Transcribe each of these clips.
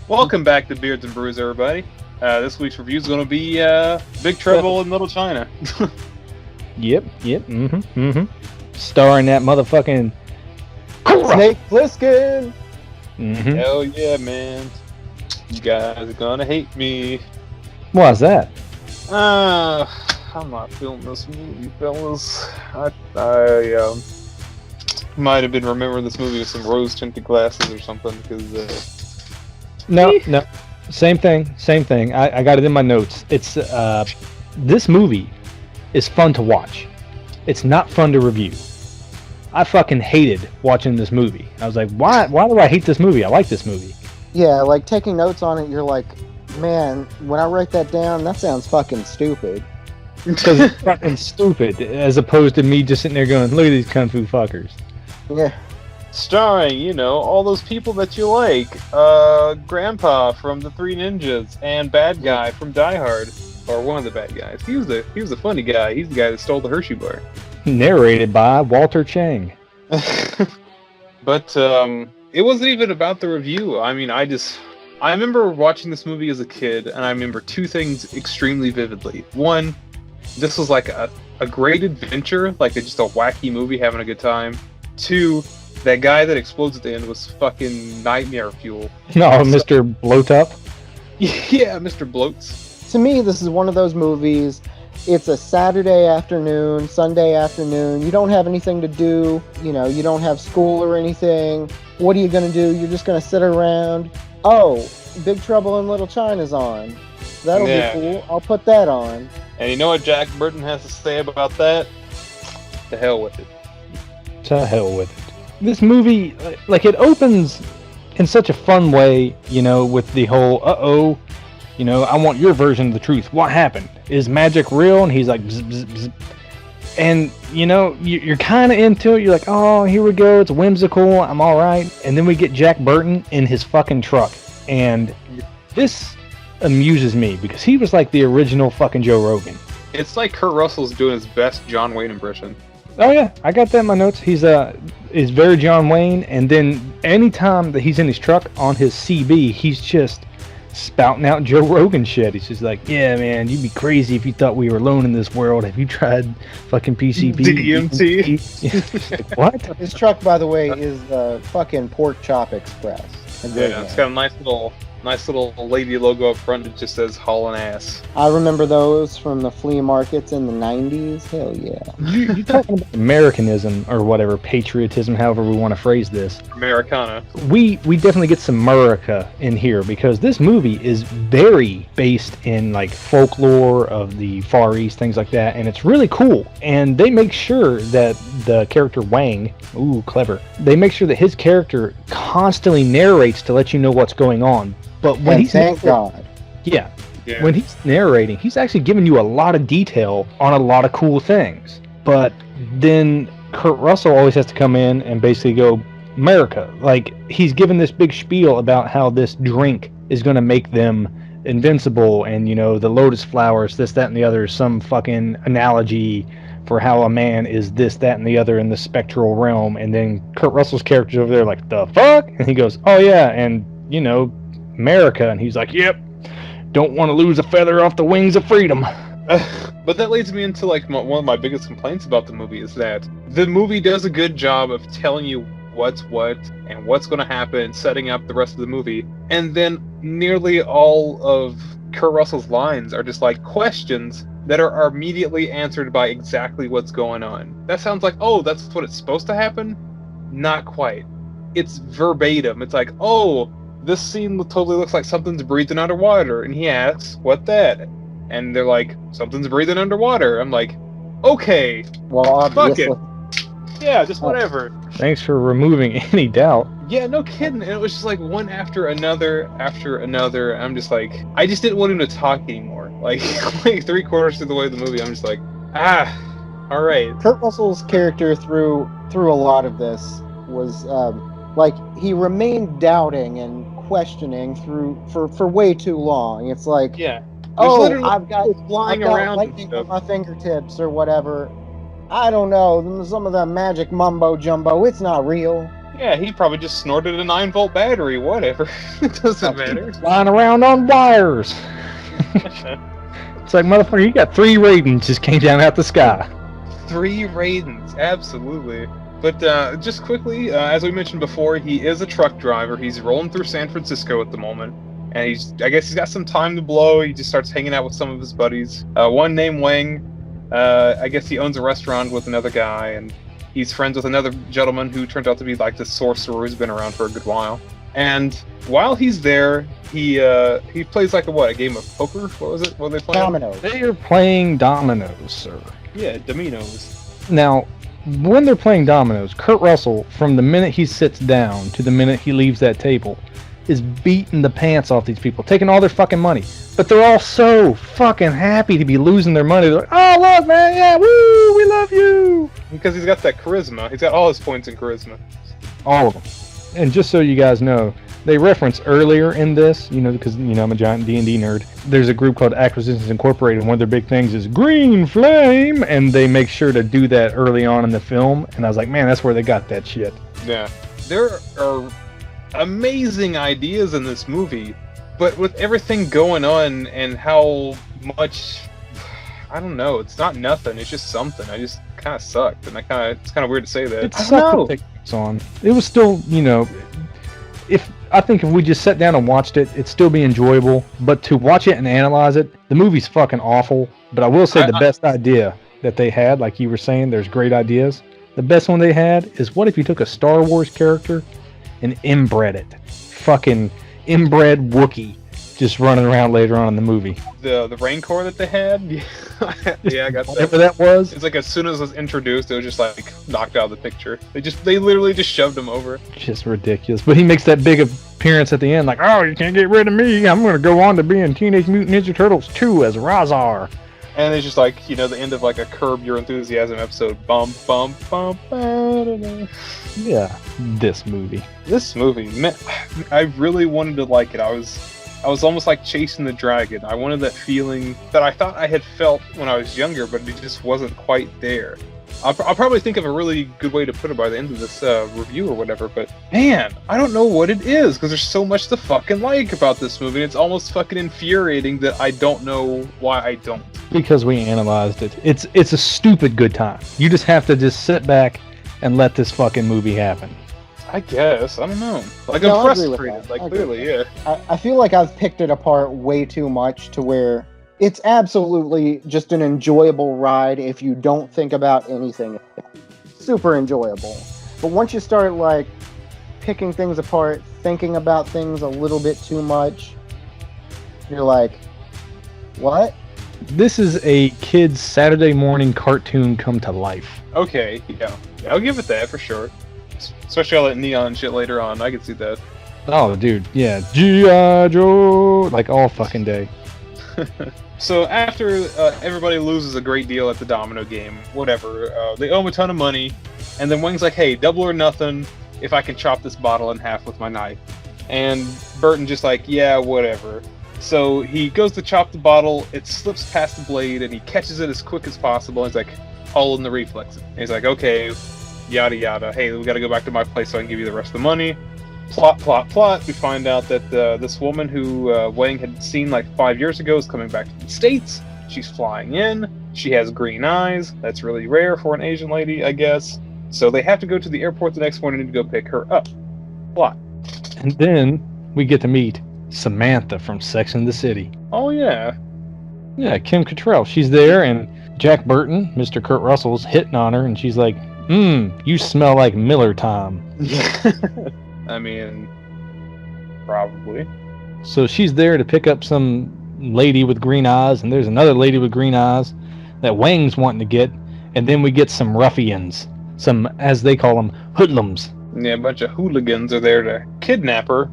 Welcome back to Beards and Brews, everybody. This week's review is going to be Big Trouble in Little China. Starring that motherfucking Snake Plissken. Hell yeah, man. You guys are going to hate me. Why's that? I'm not feeling this movie, fellas. I might have been remembering this movie with some rose-tinted glasses or something, because... No. Same thing. I got it in my notes. It's this movie is fun to watch. It's not fun to review. I fucking hated watching this movie. I was like, why do I hate this movie? I like this movie. Yeah, like taking notes on it, you're like, man, when I write that down, that sounds fucking stupid. Because it's fucking stupid, as opposed to me just sitting there going, look at these kung fu fuckers. Yeah. Starring, all those people that you like. Grandpa from The Three Ninjas and Bad Guy from Die Hard. Or one of the bad guys. He was a funny guy. He's the guy that stole the Hershey bar. Narrated by Walter Chang. But it wasn't even about the review. I mean, I remember watching this movie as a kid, and I remember two things extremely vividly. One, this was like a great adventure, like just a wacky movie having a good time. Two, that guy that explodes at the end was fucking nightmare fuel. No, Mr. Blowtup? Yeah, Mr. Bloats. To me, this is one of those movies. It's a Saturday afternoon, Sunday afternoon. You don't have anything to do. You don't have school or anything. What are you going to do? You're just going to sit around. Oh, Big Trouble in Little China's on. That'll be cool. I'll put that on. And you know what Jack Burton has to say about that? To hell with it. To hell with it. This movie, like, it opens in such a fun way, with the whole, I want your version of the truth. What happened? Is magic real? And he's like, bzz, bzz, bzz. And, you're kind of into it. You're like, oh, here we go. It's whimsical. I'm all right. And then we get Jack Burton in his fucking truck. And this amuses me because he was like the original fucking Joe Rogan. It's like Kurt Russell's doing his best John Wayne impression. Oh yeah, I got that in my notes. He's very John Wayne, and then anytime that he's in his truck on his CB, he's just spouting out Joe Rogan shit. He's just like, yeah, man, you'd be crazy if you thought we were alone in this world. Have you tried fucking PCP? DMT? What? His truck, by the way, is fucking Pork Chop Express. Yeah, it's got a nice little lady logo up front that just says haulin' ass. I remember those from the flea markets in the 90s. Hell yeah. You talking about Americanism or whatever, patriotism, however we want to phrase this. Americana. We definitely get some America in here because this movie is very based in like folklore of the Far East, things like that, and it's really cool. And they make sure that the character Wang, ooh, clever, they make sure that his character constantly narrates to let you know what's going on. But when he's thank God. Yeah. When he's narrating, he's actually giving you a lot of detail on a lot of cool things. But then Kurt Russell always has to come in and basically go, America. Like, he's given this big spiel about how this drink is going to make them invincible and, the lotus flowers, this, that, and the other, some fucking analogy for how a man is this, that, and the other in the spectral realm. And then Kurt Russell's character's over there like, the fuck? And he goes, oh yeah, and, America, and he's like, yep, don't want to lose a feather off the wings of freedom. But that leads me into like one of my biggest complaints about the movie is that the movie does a good job of telling you what's what and what's going to happen, setting up the rest of the movie, and then nearly all of Kurt Russell's lines are just like questions that are immediately answered by exactly what's going on. That sounds like, oh, that's what it's supposed to happen? Not quite. It's verbatim. It's like, oh, this scene totally looks like something's breathing underwater. And he asks, what that? And they're like, something's breathing underwater. I'm like, okay. Well, obviously. Fuck it. Yeah, just whatever. Thanks for removing any doubt. Yeah, no kidding. And it was just like one after another. I'm just like, I just didn't want him to talk anymore. Like 3/4 through the way of the movie, I'm just like, all right. Kurt Russell's character through a lot of this was he remained doubting and questioning for way too long. It's like, I've got lightning on my fingertips or whatever. I don't know, some of the magic mumbo jumbo. It's not real. Yeah, he probably just snorted a 9-volt battery. Whatever. It doesn't matter. Flying around on wires. It's like, motherfucker, you got 3 Ravens just came down out the sky. 3 Raidens, absolutely. But just quickly, as we mentioned before, he is a truck driver. He's rolling through San Francisco at the moment. And I guess he's got some time to blow. He just starts hanging out with some of his buddies. One named Wang. I guess he owns a restaurant with another guy, and he's friends with another gentleman who turns out to be like the sorcerer who's been around for a good while. And while he's there, he plays like a game of poker? What was it? What were they playing? Dominoes. They are playing dominoes, sir. Yeah, dominoes. Now, when they're playing dominoes, Kurt Russell, from the minute he sits down to the minute he leaves that table, is beating the pants off these people, taking all their fucking money. But they're all so fucking happy to be losing their money. They're like, oh, look, man, yeah, woo, we love you. Because he's got that charisma. He's got all his points in charisma. All of them. And just so you guys know, they reference earlier in this, because, I'm a giant D&D nerd. There's a group called Acquisitions Incorporated, and one of their big things is Green Flame, and they make sure to do that early on in the film. And I was like, man, that's where they got that shit. Yeah. There are amazing ideas in this movie, but with everything going on and how much, I don't know, it's not nothing, it's just something. I just kind of sucked, and it's kind of weird to say that. It sucked to take this on. It was still, I think if we just sat down and watched it, it'd still be enjoyable. But to watch it and analyze it, the movie's fucking awful. But I will say the best idea that they had, like you were saying, there's great ideas. The best one they had is, what if you took a Star Wars character and inbred it? Fucking inbred Wookiee just running around later on in the movie. The Rancor that they had? Yeah, I got that. Whatever that was. It's like as soon as it was introduced, it was just like knocked out of the picture. They literally just shoved him over. Just ridiculous. But he makes that big appearance at the end, like, oh, you can't get rid of me. I'm going to go on to be in Teenage Mutant Ninja Turtles 2 as Razar. And it's just like, the end of like a Curb Your Enthusiasm episode. Bump, bump, bump. Yeah, this movie, man, I really wanted to like it. I was almost like chasing the dragon. I wanted that feeling that I thought I had felt when I was younger, but it just wasn't quite there. I'll probably think of a really good way to put it by the end of this review or whatever, but man, I don't know what it is, because there's so much to fucking like about this movie, and it's almost fucking infuriating that I don't know why I don't. Because we analyzed it. It's a stupid good time. You just have to just sit back and let this fucking movie happen. I guess. I don't know. Like, No, I'm I agree with frustrated. that. Like, I agree clearly, with yeah. I feel like I've picked it apart way too much to where it's absolutely just an enjoyable ride if you don't think about anything. Super enjoyable. But once you start, like, picking things apart, thinking about things a little bit too much, you're like, what? This is a kid's Saturday morning cartoon come to life. Okay, yeah. I'll give it that for sure. Especially all that neon shit later on. I can see that. Oh, dude, yeah. G.I. Joe! Like, all fucking day. So after everybody loses a great deal at the domino game, whatever, they owe him a ton of money, and then Wang's like, hey, double or nothing if I can chop this bottle in half with my knife. And Burton just like, yeah, whatever. So he goes to chop the bottle, it slips past the blade, and he catches it as quick as possible. He's like, all in the reflex. And he's like, okay, yada yada. Hey, we gotta go back to my place so I can give you the rest of the money. Plot, plot, plot. We find out that this woman who Wang had seen like 5 years ago is coming back to the States. She's flying in. She has green eyes. That's really rare for an Asian lady, I guess. So they have to go to the airport the next morning to go pick her up. Plot. And then we get to meet Samantha from Sex and the City. Oh, yeah. Yeah, Kim Cattrall. She's there, and Jack Burton, Mr. Kurt Russell's hitting on her, and she's like, you smell like Miller time. Yeah. I mean, probably. So she's there to pick up some lady with green eyes, and there's another lady with green eyes that Wang's wanting to get, and then we get some ruffians, some, as they call them, hoodlums. Yeah, a bunch of hooligans are there to kidnap her,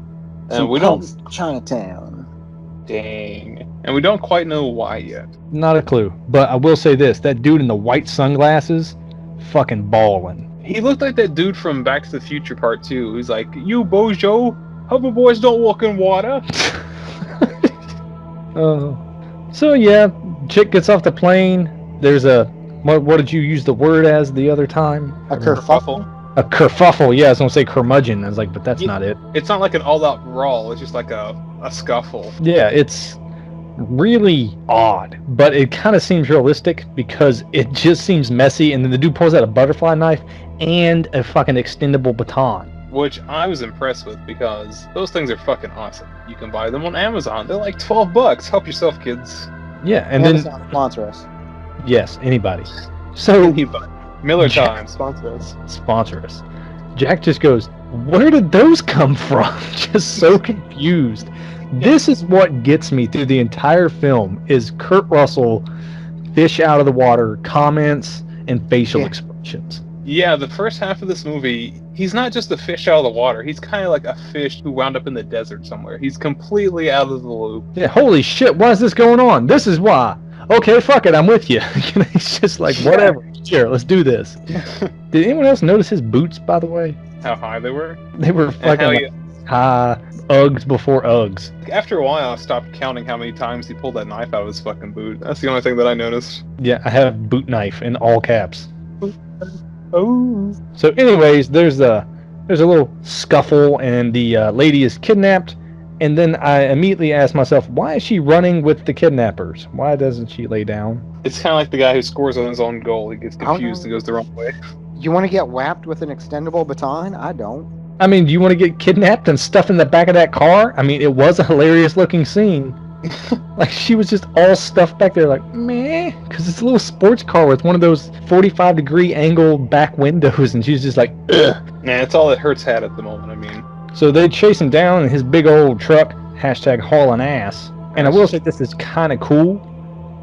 and we don't... Chinatown. Dang. And we don't quite know why yet. Not a clue, but I will say this, that dude in the white sunglasses, fucking ballin'. He looked like that dude from Back to the Future Part 2. He's like, you bojo, hoverboards don't walk in water. So yeah, chick gets off the plane. There's a, what did you use the word as the other time? A kerfuffle? A kerfuffle, yeah, I was gonna say curmudgeon. I was like, but that's Yeah. not it. It's not like an all-out brawl. It's just like a scuffle. Yeah, it's really odd, but it kind of seems realistic because it just seems messy. And then the dude pulls out a butterfly knife and a fucking extendable baton. Which I was impressed with because those things are fucking awesome. You can buy them on Amazon. They're like $12. Help yourself, kids. Yeah, and Amazon then sponsor us. yes, anybody. So Anybody. Miller Time sponsor us. sponsor us. Jack just goes, "Where did those come from?" Just so confused. This is what gets me through the entire film: is Kurt Russell, fish out of the water comments and facial expressions. Yeah, the first half of this movie, he's not just a fish out of the water. He's kind of like a fish who wound up in the desert somewhere. He's completely out of the loop. Yeah, holy shit, why is this going on? This is why. Okay, fuck it, I'm with you. He's just like, whatever, sure, let's do this. Did anyone else notice his boots, by the way? How high they were. They were fucking high Uggs before Uggs. After a while, I stopped counting how many times he pulled that knife out of his fucking boot. That's the only thing that I noticed. Yeah, I have boot knife in all caps. Oh. So anyways, there's a little scuffle and the lady is kidnapped. And then I immediately ask myself, why is she running with the kidnappers? Why doesn't she lay down? It's kind of like the guy who scores on his own goal. He gets confused and goes the wrong way. You want to get whapped with an extendable baton? I don't. I mean, do you want to get kidnapped and stuff in the back of that car? I mean, it was a hilarious looking scene. Like, she was just all stuffed back there like, meh, because it's a little sports car with one of those 45-degree angle back windows, and she's just like, ugh. Yeah, it's all that Hurts had at the moment, I mean. So they chase him down in his big old truck, hashtag hauling ass. And I will say this is kind of cool,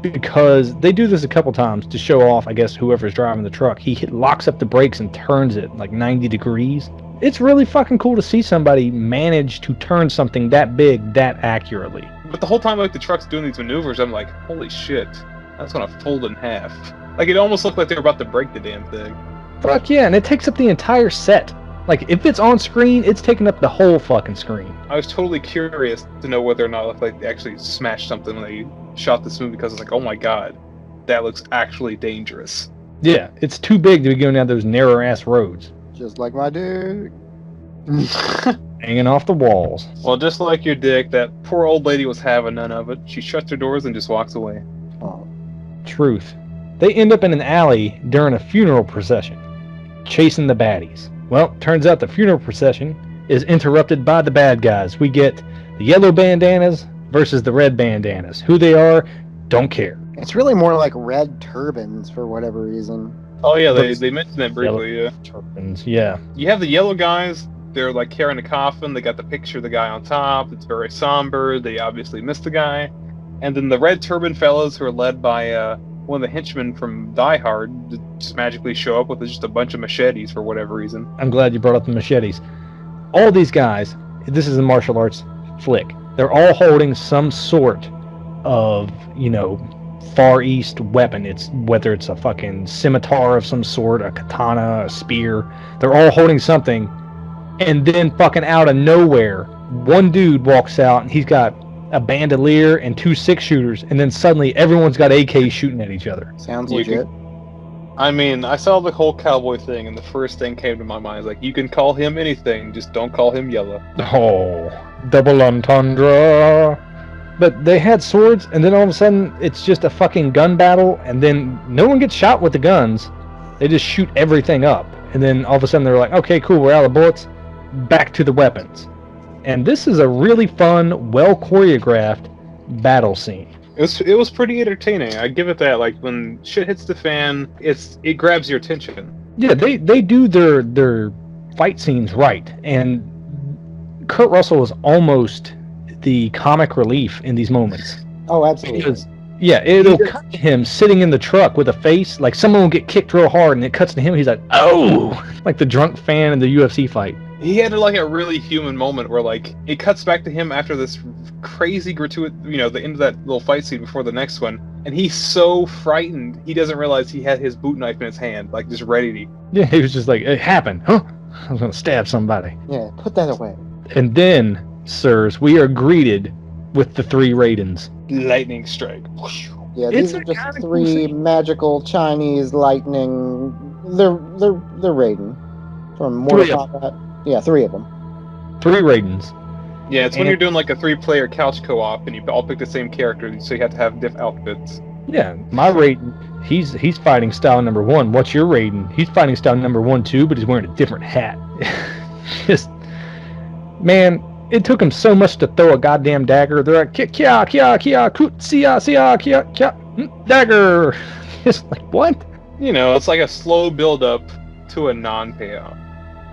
because they do this a couple times to show off, I guess, whoever's driving the truck. He locks up the brakes and turns it like 90 degrees. It's really fucking cool to see somebody manage to turn something that big that accurately. But the whole time, like, the truck's doing these maneuvers, I'm like, holy shit, that's gonna fold in half. Like, it almost looked like they were about to break the damn thing. Fuck yeah, and it takes up the entire set. Like, if it's on screen, it's taking up the whole fucking screen. I was totally curious to know whether or not, like, they actually smashed something when they shot this movie, because it's like, oh my god, that looks actually dangerous. Yeah, it's too big to be going down those narrow-ass roads. Just like my dick. Hanging off the walls. Well, just like your dick, that poor old lady was having none of it. She shuts her doors and just walks away. Oh. Truth. They end up in an alley during a funeral procession, chasing the baddies. Well, turns out the funeral procession is interrupted by the bad guys. We get the yellow bandanas versus the red bandanas. Who they are, don't care. It's really more like red turbans for whatever reason. Oh yeah, they mentioned that briefly, yeah. Turbans, yeah. You have the yellow guys, they're like carrying a coffin, they got the picture of the guy on top, it's very somber, they obviously missed the guy. And then the red turban fellas who are led by one of the henchmen from Die Hard just magically show up with just a bunch of machetes for whatever reason. I'm glad you brought up the machetes. All these guys, this is a martial arts flick, they're all holding some sort of, Far East weapon. It's whether it's a fucking scimitar of some sort, a katana, a spear. They're all holding something, and then fucking out of nowhere, one dude walks out and he's got a bandolier and 2 6-shooters, and then suddenly everyone's got AKs shooting at each other. Sounds legit. I mean, I saw the whole cowboy thing, and the first thing came to my mind is like, you can call him anything, just don't call him yellow. Oh, double entendre. But they had swords, and then all of a sudden, it's just a fucking gun battle, and then no one gets shot with the guns. They just shoot everything up. And then all of a sudden, they're like, okay, cool, we're out of bullets. Back to the weapons. And this is a really fun, well-choreographed battle scene. It was pretty entertaining. I give it that. Like, when shit hits the fan, it grabs your attention. Yeah, they do their fight scenes right. And Kurt Russell is almost the comic relief in these moments. Oh, absolutely. Because, yeah, it'll cut to him sitting in the truck with a face like someone will get kicked real hard, and it cuts to him. He's like, "Oh!" Like the drunk fan in the UFC fight. He had like a really human moment where like it cuts back to him after this crazy gratuitous, the end of that little fight scene before the next one, and he's so frightened he doesn't realize he had his boot knife in his hand, like just ready to. Yeah, he was just like, "It happened, huh? I was gonna stab somebody." Yeah, put that away. And then, sirs, we are greeted with the 3 Raidens. Lightning strike. Yeah, these are just 3 magical Chinese lightning. They're Raiden. from Mortal 3 of Kombat. Yeah, 3 of them. 3 Raidens. Yeah, it's when you're doing like a 3-player couch co-op and you all pick the same character, so you have to have diff outfits. Yeah, my Raiden, he's fighting style number 1. What's your Raiden? He's fighting style number 1 too, but he's wearing a different hat. Just, man, it took him so much to throw a goddamn dagger. They're like, kia, dagger. Just like, what? You know, it's like a slow build-up to a non-payoff.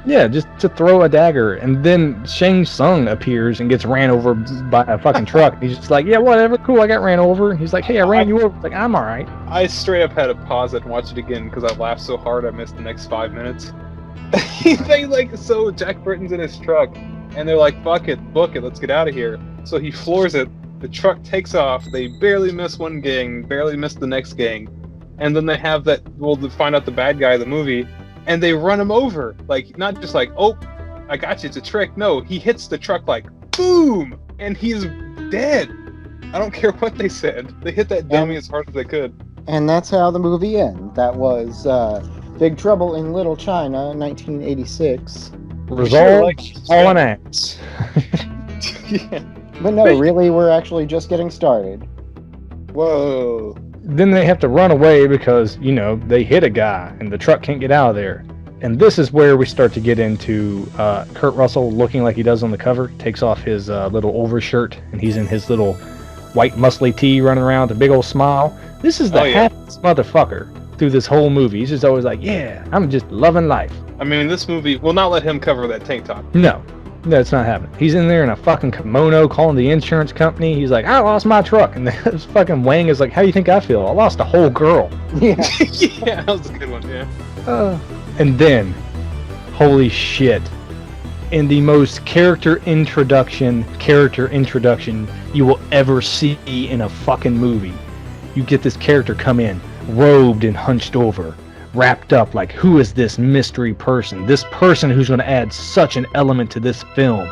Yeah, just to throw a dagger, and then Shang Tsung appears and gets ran over by a fucking truck. He's just like, yeah, whatever, cool, I got ran over. And he's like, hey, I ran you over. It's like, I'm all right. I straight up had to pause it and watch it again because I laughed so hard I missed the next 5 minutes. So Jack Burton's in his truck, and they're like, fuck it, book it, let's get out of here. So he floors it, the truck takes off, they barely miss one gang, barely miss the next gang, and then they have that, they find out the bad guy of the movie, and they run him over. Like, not just like, oh, I got you, it's a trick. No, he hits the truck like, boom! And he's dead. I don't care what they said. They hit that dummy as hard as they could. And that's how the movie ends. That was Big Trouble in Little China, 1986. Resolved all an axe. Yeah. But no, really, we're actually just getting started. Whoa. Then they have to run away because, you know, they hit a guy and the truck can't get out of there. And this is where we start to get into Kurt Russell looking like he does on the cover. Takes off his little overshirt and he's in his little white muscly tee running around with a big old smile. This is the happiest motherfucker through this whole movie. He's just always like, yeah, I'm just loving life. I mean, this movie will not let him cover that tank top. No, it's not happening. He's in there in a fucking kimono calling the insurance company. He's like, I lost my truck. And this fucking Wang is like, how do you think I feel? I lost a whole girl. Yeah. Yeah, that was a good one, yeah. And then, holy shit, in the most character introduction you will ever see in a fucking movie, you get this character come in, robed and hunched over, wrapped up like, who is this mystery person? This person who's going to add such an element to this film.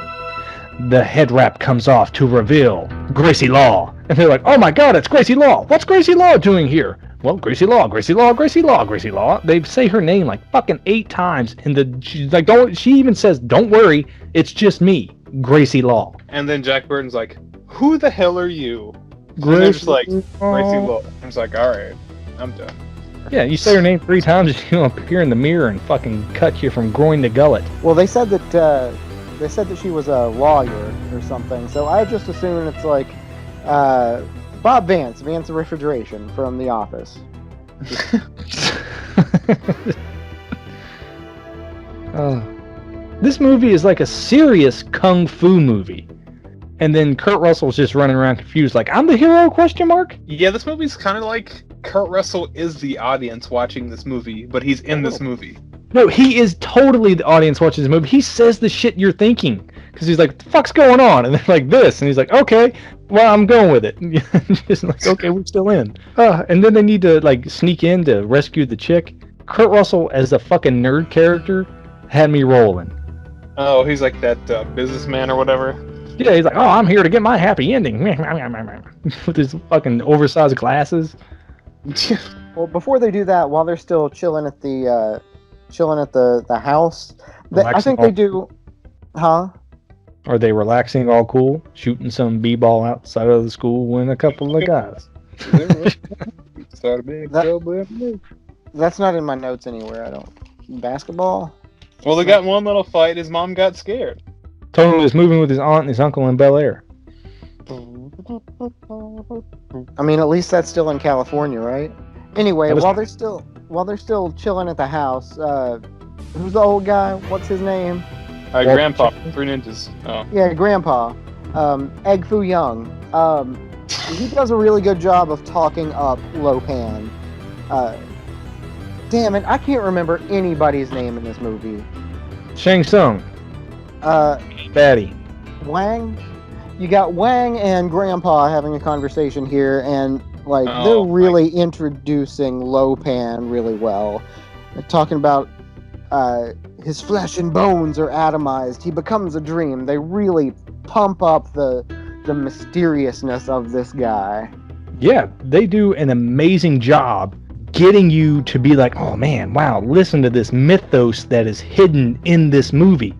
The head wrap comes off to reveal Gracie Law. And they're like, oh my god, it's Gracie Law. What's Gracie Law doing here? Well, Gracie Law, Gracie Law, Gracie Law, Gracie Law. They say her name like fucking 8 times. And she's like, she even says, don't worry, it's just me, Gracie Law. And then Jack Burton's like, who the hell are you? Gracie just like, Gracie Law. I'm just like, alright, I'm done. Yeah, you say her name 3 times, she'll appear in the mirror and fucking cut you from groin to gullet. Well, they said that she was a lawyer or something, so I just assume it's like Bob Vance of Refrigeration from The Office. This movie is like a serious kung fu movie. And then Kurt Russell's just running around confused like, I'm the hero, question mark? Yeah, this movie's kind of like Kurt Russell is the audience watching this movie, but he's in this movie. No, he is totally the audience watching this movie. He says the shit you're thinking. Because he's like, what the fuck's going on? And they're like, this. And he's like, okay, well, I'm going with it. Just like, okay, we're still in. And then they need to, like, sneak in to rescue the chick. Kurt Russell, as a fucking nerd character, had me rolling. Oh, he's like that businessman or whatever? Yeah, he's like, oh, I'm here to get my happy ending. With his fucking oversized glasses. Well, before they do that, while they're still chilling at the house, I think they do, huh? Are they relaxing all cool, shooting some b-ball outside of the school with a couple of guys? That's not in my notes anywhere, I don't. Basketball? Well, they got one little fight, his mom got scared. Tony was moving with his aunt and his uncle in Bel Air. I mean, at least that's still in California, right? Anyway, while they're still chilling at the house, who's the old guy? What's his name? Grandpa, 3 Ninjas. Oh. Yeah, Grandpa. Egg Foo Young. He does a really good job of talking up Lopan. Damn it, I can't remember anybody's name in this movie. Shang Tsung. Batty. Wang? You got Wang and Grandpa having a conversation here, and they're really introducing Lopan really well. They're talking about his flesh and bones are atomized. He becomes a dream. They really pump up the mysteriousness of this guy. Yeah, they do an amazing job getting you to be like, oh man, wow, listen to this mythos that is hidden in this movie.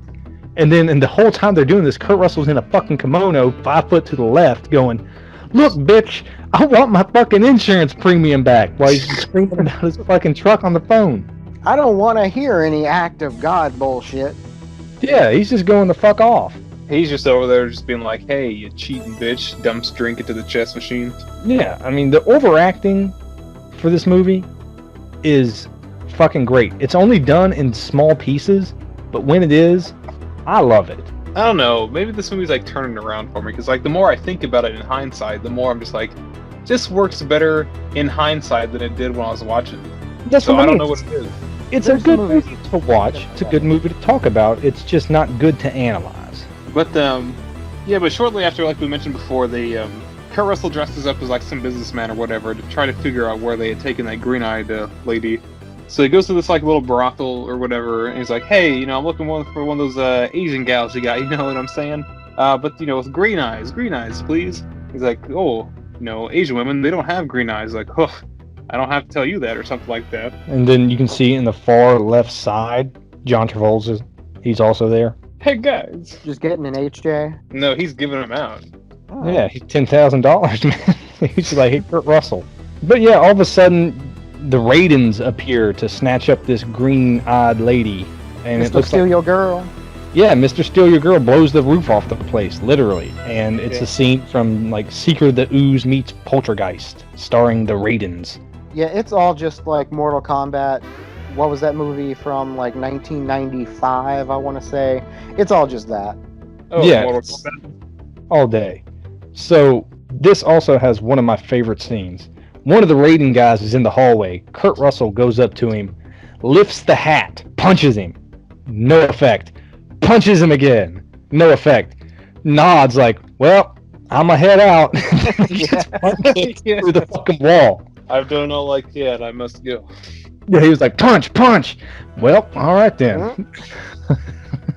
And then and the whole time they're doing this, Kurt Russell's in a fucking kimono, 5 foot to the left, going, look, bitch, I want my fucking insurance premium back, while he's screaming about his fucking truck on the phone. I don't want to hear any act of God bullshit. Yeah, he's just going the fuck off. He's just over there just being like, hey, you cheating bitch, dumps drink into the chess machine. Yeah, I mean, the overacting for this movie is fucking great. It's only done in small pieces, but when it is, I love it. I don't know, maybe this movie's like turning around for me, because like the more I think about it in hindsight, the more I'm just like, this works better in hindsight than it did when I was watching. That's so what I don't know what it is. It's a good movie to watch. It's a good movie to talk about. It's just not good to analyze. But yeah, but shortly after, like we mentioned before, Kurt Russell dresses up as like some businessman or whatever to try to figure out where they had taken that green-eyed lady. So he goes to this like little brothel or whatever, and he's like, "Hey, I'm looking for one of those Asian gals you got. You know what I'm saying? But with green eyes, please." He's like, "Oh, Asian women, they don't have green eyes." Like, "Oh, I don't have to tell you that," or something like that. And then you can see in the far left side, John Travolta's. He's also there. Hey guys, just getting an HJ. No, he's giving them out. Oh. Yeah, he's $10,000, man. He's like, "Hey, Kurt Russell." But yeah, all of a sudden, the Raidens appear to snatch up this green-eyed lady, and Mr. it looks Steal like, Your Girl. Yeah, Mr. Steal Your Girl blows the roof off the place, literally, and it's a scene from like Secret of the Ooze meets Poltergeist, starring the Raidens. Yeah, it's all just like Mortal Kombat. What was that movie from like 1995? I want to say it's all just that. Oh, yeah, Mortal Kombat. All day. So this also has one of my favorite scenes. One of the Raiden guys is in the hallway. Kurt Russell goes up to him, lifts the hat, punches him. No effect. Punches him again. No effect. Nods like, well, I'ma head out. Gets punched through the fucking wall. I've done all like that. I must go. Yeah, he was like, punch. Well, all right then.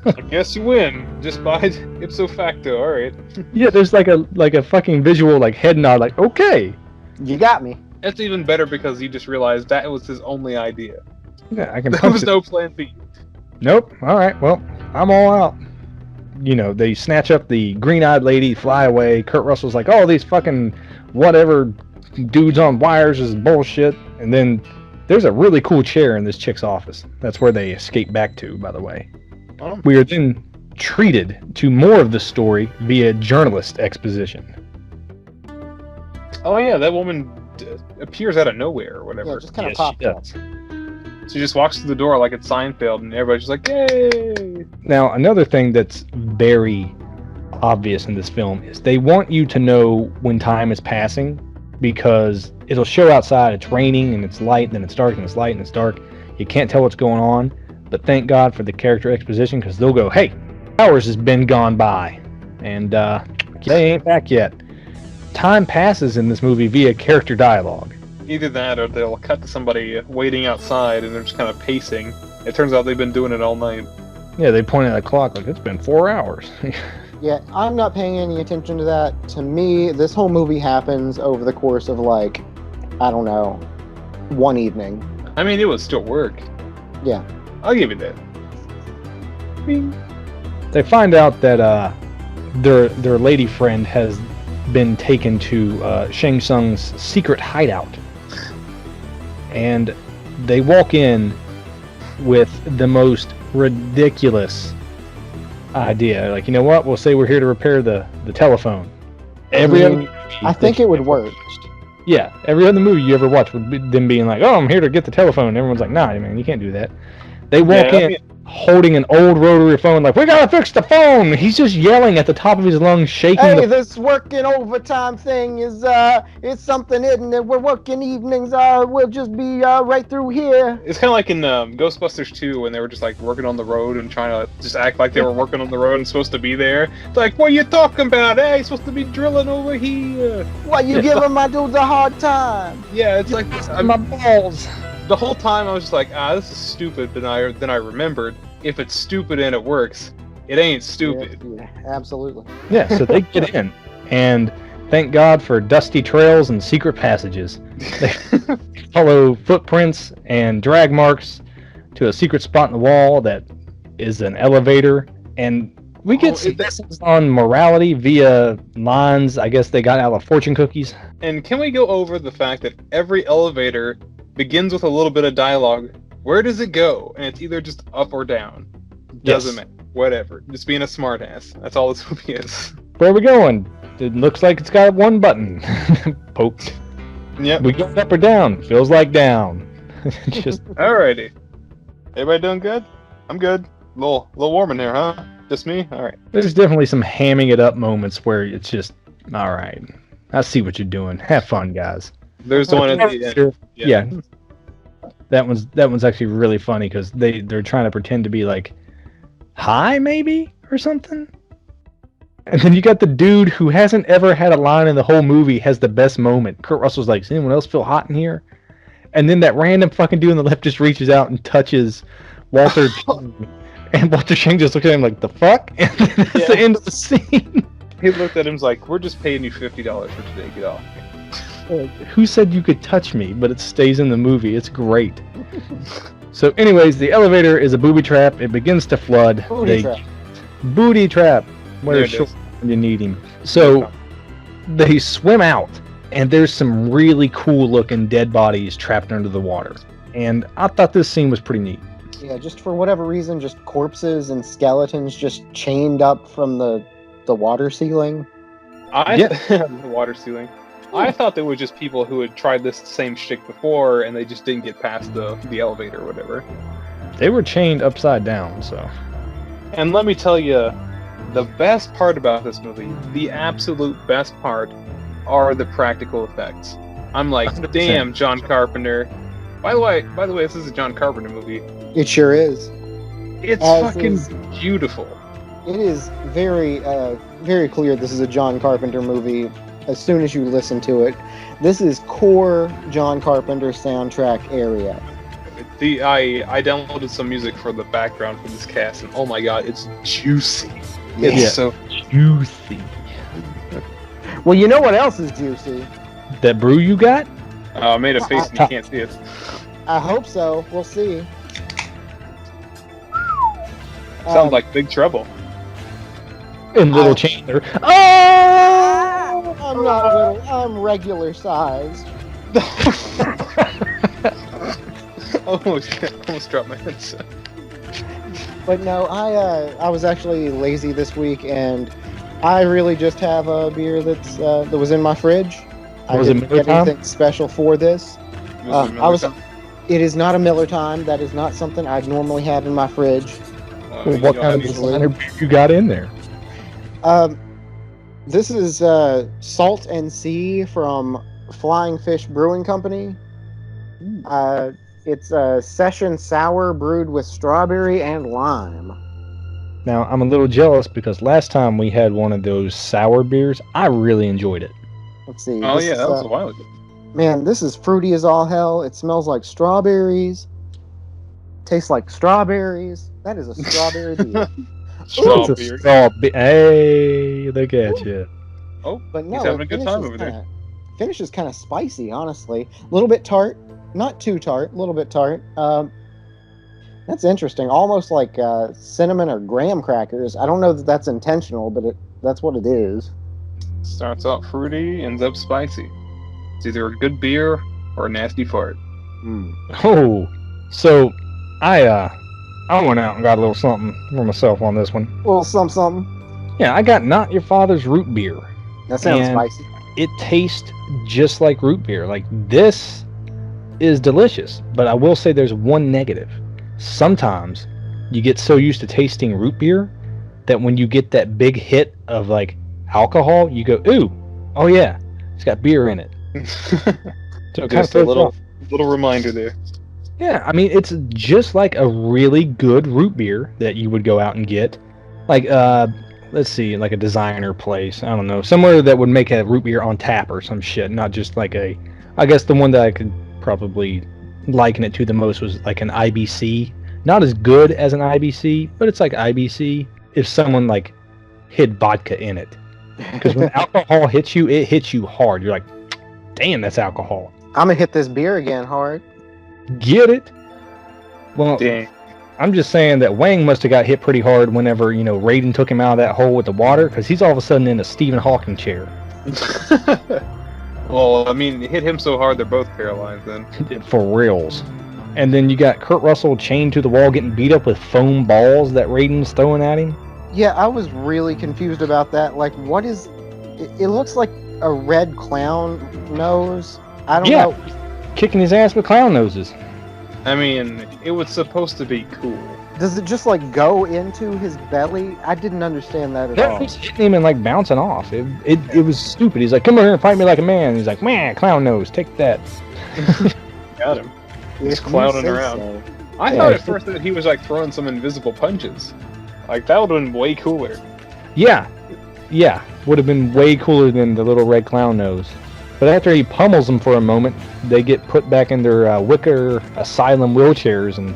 I guess you win, just by ipso facto. All right. Yeah, there's like a fucking visual like head nod, like, okay. You got me. That's even better because you just realized that was his only idea. Yeah, I can There punch was it. no plan B. Nope. All right. Well, I'm all out. They snatch up the green-eyed lady, fly away. Kurt Russell's like, oh, these fucking whatever dudes on wires is bullshit. And then there's a really cool chair in this chick's office. That's where they escape back to, by the way. Oh. We are then treated to more of the story via journalist exposition. Oh yeah, that woman appears out of nowhere or whatever. Yeah, just kind of Yes, popped she up. does. She just walks through the door like it's Seinfeld, and everybody's just like, "Yay!" Now, another thing that's very obvious in this film is they want you to know when time is passing, because it'll show outside it's raining and it's light, then it's dark and it's light and it's dark. You can't tell what's going on, but thank God for the character exposition, because they'll go, hey, hours has been gone by, and they ain't back yet. Time passes in this movie via character dialogue. Either that, or they'll cut to somebody waiting outside, and they're just kind of pacing. It turns out they've been doing it all night. Yeah, they point at the clock like, it's been 4 hours. Yeah, I'm not paying any attention to that. To me, this whole movie happens over the course of like, I don't know, one evening. I mean, it would still work. Yeah. I'll give you that. Bing. They find out that their lady friend has been taken to Shang Tsung's secret hideout. And they walk in with the most ridiculous idea. Like, you know what? We'll say we're here to repair the telephone. Every other movie I think it would work. Yeah, every other movie you ever watch would be them being like, oh, I'm here to get the telephone. And everyone's like, nah, man, you can't do that. They walk in holding an old rotary phone, like, we gotta fix the phone. He's just yelling at the top of his lungs, shaking. Hey, this working overtime thing is it's something, isn't it? We're working evenings. We'll just be right through here. It's kind of like in Ghostbusters 2 when they were just like working on the road and trying to just act like they were working on the road and supposed to be there. It's like, what are you talking about? Hey, you're supposed to be drilling over here. Why you giving my dudes a hard time? Yeah, it's like my balls. The whole time I was just like, this is stupid. Then I remembered, if it's stupid and it works, it ain't stupid. Yeah, absolutely. Yeah, so they get in, and Thank God for dusty trails and secret passages. They follow footprints and drag marks to a secret spot in the wall that is an elevator. And we get some lessons on morality via lines, I guess they got out of fortune cookies. And can we go over the fact that every elevator begins with a little bit of dialogue? Where does it go? And it's either just up or down. Doesn't matter. Whatever. Just being a smartass. That's all this movie is. Where are we going? It looks like it's got one button. Poked. Yep. We go up or down. Feels like down. Just Alrighty. Everybody doing good? I'm good. A little warm in here, huh? Just me? Alright. There's definitely some hamming it up moments where it's just, alright. I see what you're doing. Have fun, guys. There's one at the end. Yeah. That one's actually really funny because they're trying to pretend to be like high maybe or something. And then you got the dude who hasn't ever had a line in the whole movie has the best moment. Kurt Russell's like, does anyone else feel hot in here? And then that random fucking dude on the left just reaches out and touches Walter Chang. And Walter Chang just looks at him like, the fuck? And that's the end of the scene. He looked at him like, we're just paying you $50 for today. Get off. Who said you could touch me? But it stays in the movie. It's great. So anyways, the elevator is a booby trap. It begins to flood. Booty trap. Where's short when you need him? So they swim out, and there's some really cool looking dead bodies trapped under the water. And I thought this scene was pretty neat. Yeah, just for whatever reason, just corpses and skeletons just chained up from the water ceiling. The water ceiling. I thought they were just people who had tried this same shtick before, and they just didn't get past the elevator or whatever. They were chained upside down, so. And let me tell you, the best part about this movie, the absolute best part, are the practical effects. I'm like, 100%. Damn, John Carpenter. By the way, this is a John Carpenter movie. It sure is. It's fucking beautiful. It is very, very clear this is a John Carpenter movie. As soon as you listen to it, this is core John Carpenter soundtrack area. I downloaded some music for the background for this cast, and oh my god, it's juicy. It's so juicy. Well, you know what else is juicy? That brew you got? I made a face and you can't see it. I hope so. We'll see. Sounds like Big Trouble. In Little Chandler. Oh! I'm not little. I'm regular sized. almost dropped my headset. But no, I was actually lazy this week, and I really just have a beer that was in my fridge. I didn't get anything special for this. It is not a Miller Time. That is not something I'd normally have in my fridge. What kind of designer beer you got in there? This is Salt and Sea from Flying Fish Brewing Company. It's a session sour brewed with strawberry and lime. Now, I'm a little jealous because last time we had one of those sour beers, I really enjoyed it. Let's see. Oh, yeah, that was a while ago. Man, this is fruity as all hell. It smells like strawberries. Tastes like strawberries. That is a strawberry beer. Hey, look at you. Oh, but no, he's having a good time over there. Finish is kind of spicy, honestly. A little bit tart. Not too tart. A little bit tart. That's interesting. Almost like cinnamon or graham crackers. I don't know that that's intentional, but that's what it is. Starts out fruity, ends up spicy. It's either a good beer or a nasty fart. Oh, so I went out and got a little something for myself on this one. A little something. Yeah, I got Not Your Father's root beer. That sounds spicy. It tastes just like root beer. Like, this is delicious, but I will say there's one negative. Sometimes you get so used to tasting root beer that when you get that big hit of like alcohol, you go, ooh, oh yeah, it's got beer in it. So it just a little reminder there. Yeah, I mean, it's just like a really good root beer that you would go out and get. Like, let's see, like a designer place. I don't know. Somewhere that would make a root beer on tap or some shit. Not just like I guess the one that I could probably liken it to the most was like an IBC. Not as good as an IBC, but it's like IBC if someone like hid vodka in it. Because when alcohol hits you, it hits you hard. You're like, damn, that's alcohol. I'm gonna hit this beer again hard. Get it? Well, Dang. I'm just saying that Wang must have got hit pretty hard whenever, Raiden took him out of that hole with the water, because he's all of a sudden in a Stephen Hawking chair. Well, I mean, it hit him so hard they're both paralyzed then. For reals. And then you got Kurt Russell chained to the wall getting beat up with foam balls that Raiden's throwing at him. Yeah, I was really confused about that. Like, what is... It looks like a red clown nose. I don't know. Kicking his ass with clown noses. I mean, it was supposed to be cool. Does it just, like, go into his belly? I didn't understand that at all. He's hitting him and, like, bouncing off. It was stupid. He's like, come over here and fight me like a man. He's like, man, clown nose, take that. Got him. He's If you clowning say around. so. I thought at first that he was, like, throwing some invisible punches. Like, that would have been way cooler. Yeah. Would have been way cooler than the little red clown nose. But after he pummels them for a moment, they get put back in their wicker asylum wheelchairs and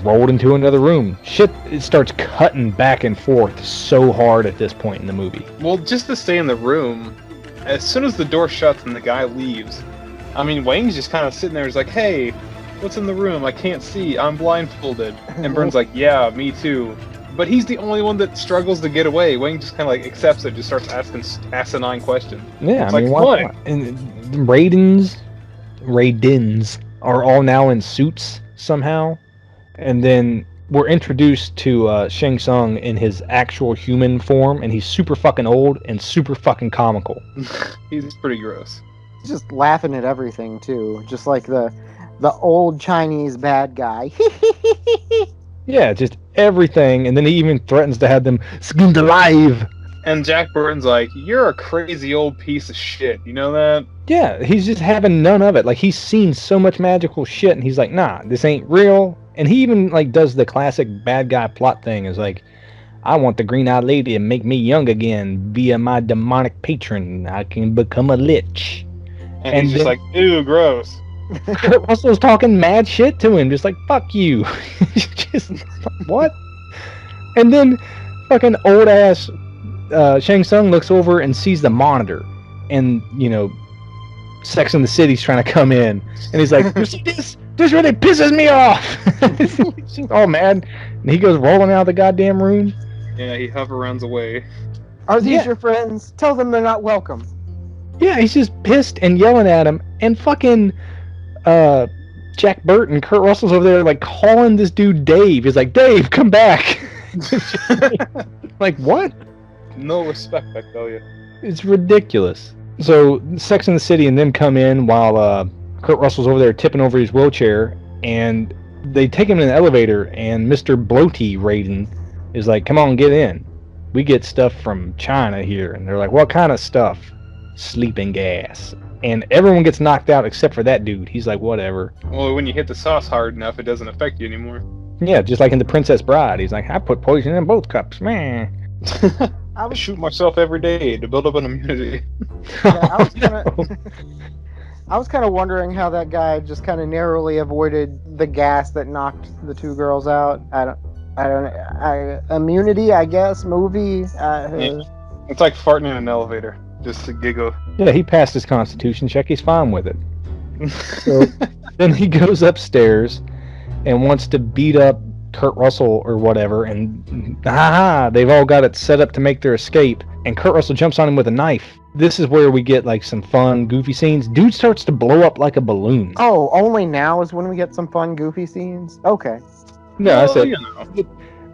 rolled into another room. Shit, it starts cutting back and forth so hard at this point in the movie. Well, just to stay in the room, as soon as the door shuts and the guy leaves, I mean, Wang's just kind of sitting there. He's like, hey, what's in the room? I can't see. I'm blindfolded. And Burn's like, yeah, me too. But he's the only one that struggles to get away. Wang just kind of like accepts it, just starts asking asinine questions. Yeah, it's I mean, why? And Raidens are all now in suits somehow. And then we're introduced to Shang Tsung in his actual human form, and he's super fucking old and super fucking comical. He's pretty gross. Just laughing at everything, too. Just like the old Chinese bad guy. Yeah, just everything, and then he even threatens to have them skinned alive. And Jack Burton's like, you're a crazy old piece of shit. You know that? Yeah, he's just having none of it. Like, he's seen so much magical shit, and he's like, nah, this ain't real. And he even, like, does the classic bad guy plot thing. Is like, I want the green-eyed lady to make me young again via my demonic patron. I can become a lich. And he's just like, ew, gross. Kurt Russell's talking mad shit to him, just like, fuck you. Just, what? And then fucking old-ass Shang Tsung looks over and sees the monitor. And, Sex and the City's trying to come in. And he's like, you see this? This really pisses me off. He's just all mad. And he goes rolling out of the goddamn room. Yeah, he runs away. Are these your friends? Tell them they're not welcome. Yeah, he's just pissed and yelling at him. And fucking Jack Burton, Kurt Russell's over there, like, calling this dude Dave. He's like, Dave, come back. Like, what? No respect, I tell you. It's ridiculous. So, Sex and the City and them come in while Kurt Russell's over there tipping over his wheelchair, and they take him in an elevator, and Mr. Bloaty Raiden is like, come on, get in. We get stuff from China here. And they're like, what kind of stuff? Sleeping gas. And everyone gets knocked out except for that dude. He's like, whatever. Well, when you hit the sauce hard enough, it doesn't affect you anymore. Yeah, just like in The Princess Bride. He's like, I put poison in both cups, man. I shoot myself every day to build up an immunity. Yeah, I was kind of wondering how that guy just kind of narrowly avoided the gas that knocked the two girls out. Immunity, I guess, movie. Yeah. It's like farting in an elevator, just to giggle. Yeah, he passed his constitution check. He's fine with it. So then he goes upstairs and wants to beat up Kurt Russell or whatever, and they've all got it set up to make their escape, and Kurt Russell jumps on him with a knife. This is where we get like some fun, goofy scenes. Dude starts to blow up like a balloon. Oh, only now is when we get some fun, goofy scenes? Okay. No, I said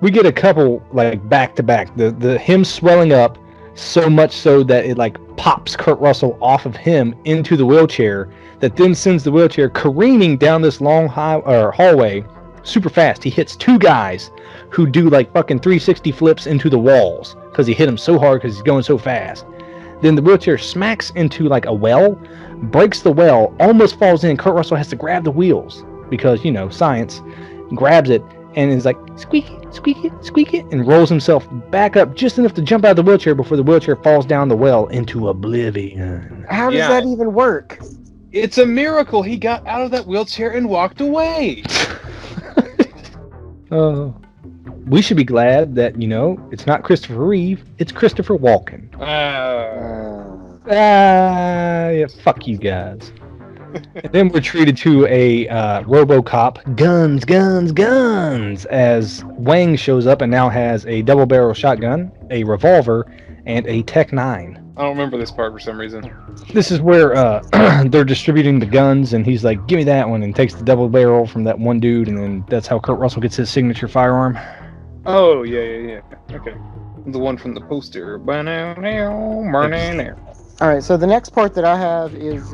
we get a couple like back to back. The him swelling up so much so that it like pops Kurt Russell off of him into the wheelchair, that then sends the wheelchair careening down this long hallway super fast. He hits two guys who do like fucking 360 flips into the walls because he hit him so hard because he's going so fast. Then the wheelchair smacks into like a well, breaks the well, almost falls in. Kurt Russell has to grab the wheels because, science. Grabs it and is like, squeak it, squeak it, squeak it, and rolls himself back up just enough to jump out of the wheelchair before the wheelchair falls down the well into oblivion. How does that even work? It's a miracle he got out of that wheelchair and walked away. We should be glad that, it's not Christopher Reeve, it's Christopher Walken. Yeah, fuck you guys. And then we're treated to a RoboCop guns, guns, guns as Wang shows up and now has a double barrel shotgun, a revolver, and a Tech 9. I don't remember this part for some reason. This is where they're distributing the guns, and he's like, "Give me that one," and takes the double barrel from that one dude, and then that's how Kurt Russell gets his signature firearm. Oh, yeah. Okay. The one from the poster. All right, so the next part that I have is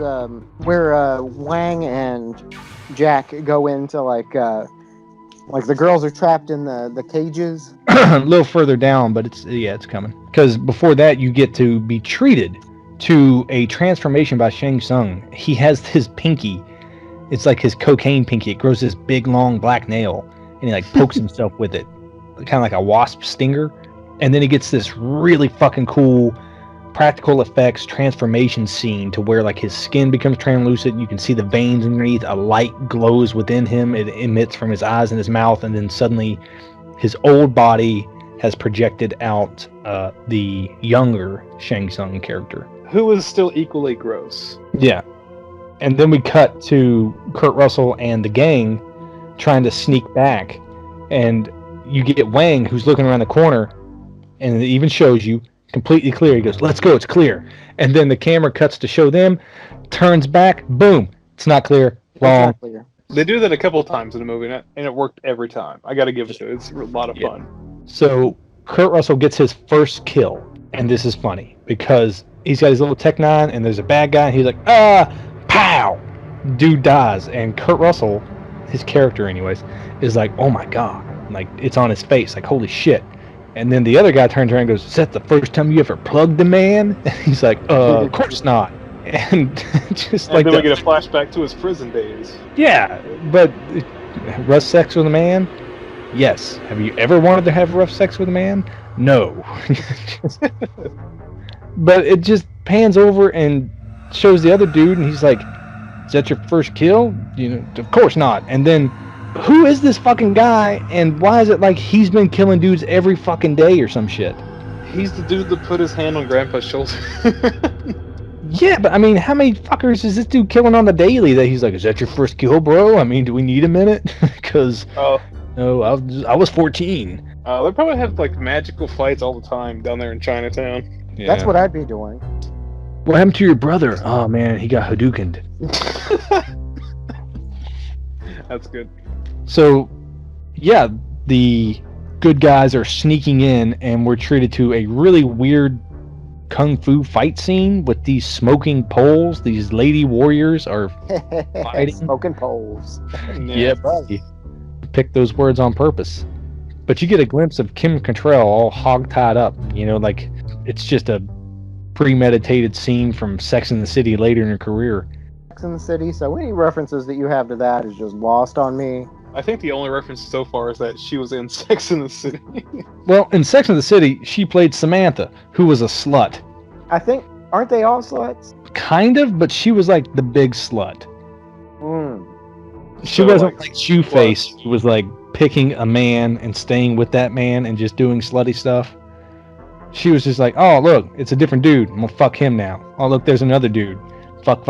where Wang and Jack go into like the girls are trapped in the cages. A little further down, but it's coming. Because before that, you get to be treated to a transformation by Shang Tsung. He has his pinky. It's like his cocaine pinky. It grows this big, long black nail, and he like pokes himself with it, kind of like a wasp stinger. And then he gets this really fucking cool practical effects transformation scene to where like his skin becomes translucent. You can see the veins underneath. A light glows within him. It emits from his eyes and his mouth, and then suddenly his old body has projected out the younger Shang Tsung character, who is still equally gross. Yeah. And then we cut to Kurt Russell and the gang trying to sneak back, and you get Wang who's looking around the corner, and it even shows you completely clear. He goes, "Let's go, it's clear." And then the camera cuts to show them, turns back, boom, it's not clear. Wrong. It's not clear. They do that a couple times in the movie, and it worked every time. I got to give it to it. It's a lot of fun. So Kurt Russell gets his first kill, and this is funny because he's got his little Tech 9, and there's a bad guy, and he's like, pow! Dude dies, and Kurt Russell, his character anyways, is like, oh my god, like it's on his face, like holy shit. And then the other guy turns around and goes, "Is that the first time you ever plugged a man?" And he's like, of course not. And just and like then we get a flashback to his prison days. Yeah, but rough sex with a man? Yes. Have you ever wanted to have rough sex with a man? No. But it just pans over and shows the other dude, and he's like, "Is that your first kill?" Of course not. And then, who is this fucking guy, and why is it like he's been killing dudes every fucking day or some shit? He's the dude that put his hand on Grandpa's shoulder. Yeah, but I mean, how many fuckers is this dude killing on the daily that he's like, "Is that your first kill, bro? I mean, do we need a minute?" Because, no, I was 14. They probably have like magical fights all the time down there in Chinatown. Yeah. That's what I'd be doing. What happened to your brother? Oh man, he got Hadoukened. That's good. So, yeah, the good guys are sneaking in, and we're treated to a really weird kung fu fight scene with these smoking poles. These lady warriors are fighting. Smoking poles. Yeah, buddy. Pick those words on purpose. But you get a glimpse of Kim Cattrall all hog-tied up. Like it's just a premeditated scene from Sex and the City later in her career. Sex and the City, so any references that you have to that is just lost on me. I think the only reference so far is that she was in Sex and the City. Well, in Sex and the City, she played Samantha, who was a slut. I think, aren't they all sluts? Kind of, but she was like the big slut. She wasn't like Shoeface. She was like picking a man and staying with that man and just doing slutty stuff. She was just like, "Oh, look, it's a different dude. I'm gonna fuck him now. Oh, look, there's another dude. Fuck.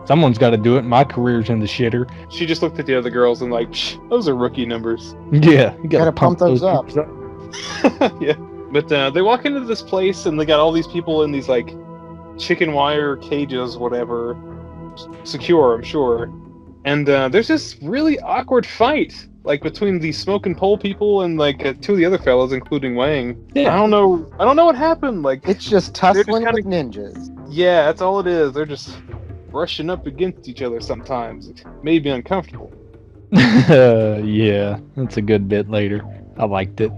Someone's got to do it. My career's in the shitter." She just looked at the other girls and like, those are rookie numbers. Yeah, you gotta pump those up. Yeah, but they walk into this place and they got all these people in these like chicken wire cages, whatever, secure, I'm sure. And there's this really awkward fight, like between the smoke and pole people and like two of the other fellas, including Wang. Yeah. I don't know what happened. Like it's just tussling with ninjas. Yeah, that's all it is. They're just brushing up against each other sometimes. It made me uncomfortable. Yeah, that's a good bit later. I liked it.